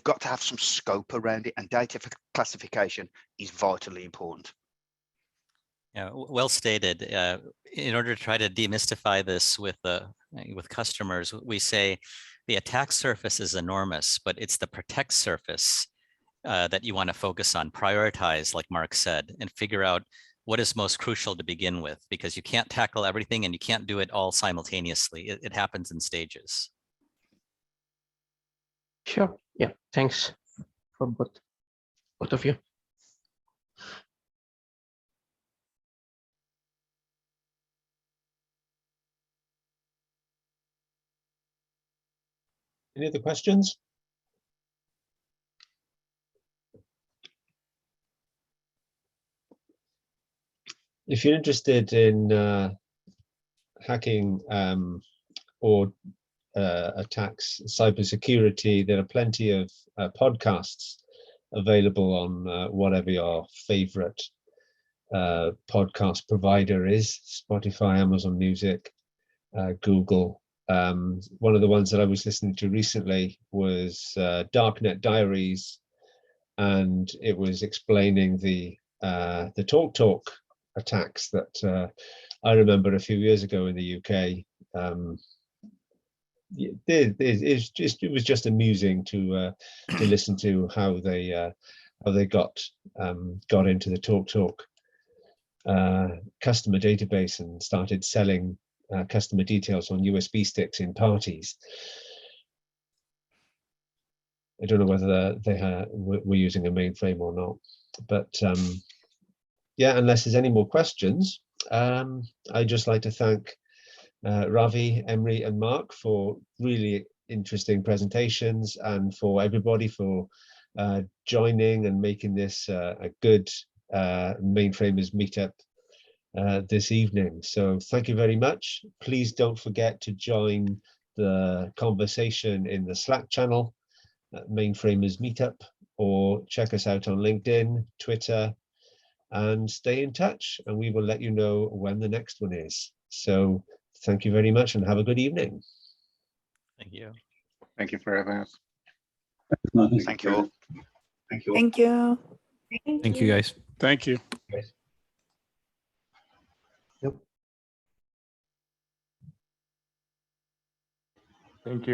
got to have some scope around it, and data classification is vitally important. Yeah, well stated. In order to try to demystify this with customers, we say the attack surface is enormous, but it's the protect surface that you want to focus on, prioritize, like Mark said, and figure out what is most crucial to begin with, because you can't tackle everything and you can't do it all simultaneously. It happens in stages. Sure. Yeah. Thanks for both of you. Any other questions? If you're interested in hacking or attacks, cybersecurity, there are plenty of podcasts available on whatever your favorite podcast provider is: Spotify, Amazon Music, Google. One of the ones that I was listening to recently was Darknet Diaries, and it was explaining the TalkTalk attacks that I remember a few years ago in the UK. It was just amusing to listen to how they got into the TalkTalk customer database and started selling customer details on USB sticks in parties. I don't know whether they were using a mainframe or not, but yeah, unless there's any more questions, I'd just like to thank Ravi, Emre, and Mark for really interesting presentations, and for everybody for joining and making this a good Mainframers Meetup this evening. So thank you very much. Please don't forget to join the conversation in the Slack channel at Mainframers Meetup, or check us out on LinkedIn, Twitter, and stay in touch, and we will let you know when the next one is. So thank you very much and have a good evening. Thank you. Thank you for having us. Thank you all. Thank you. Thank you. Thank you, guys. Thank you. Yep. Thank you.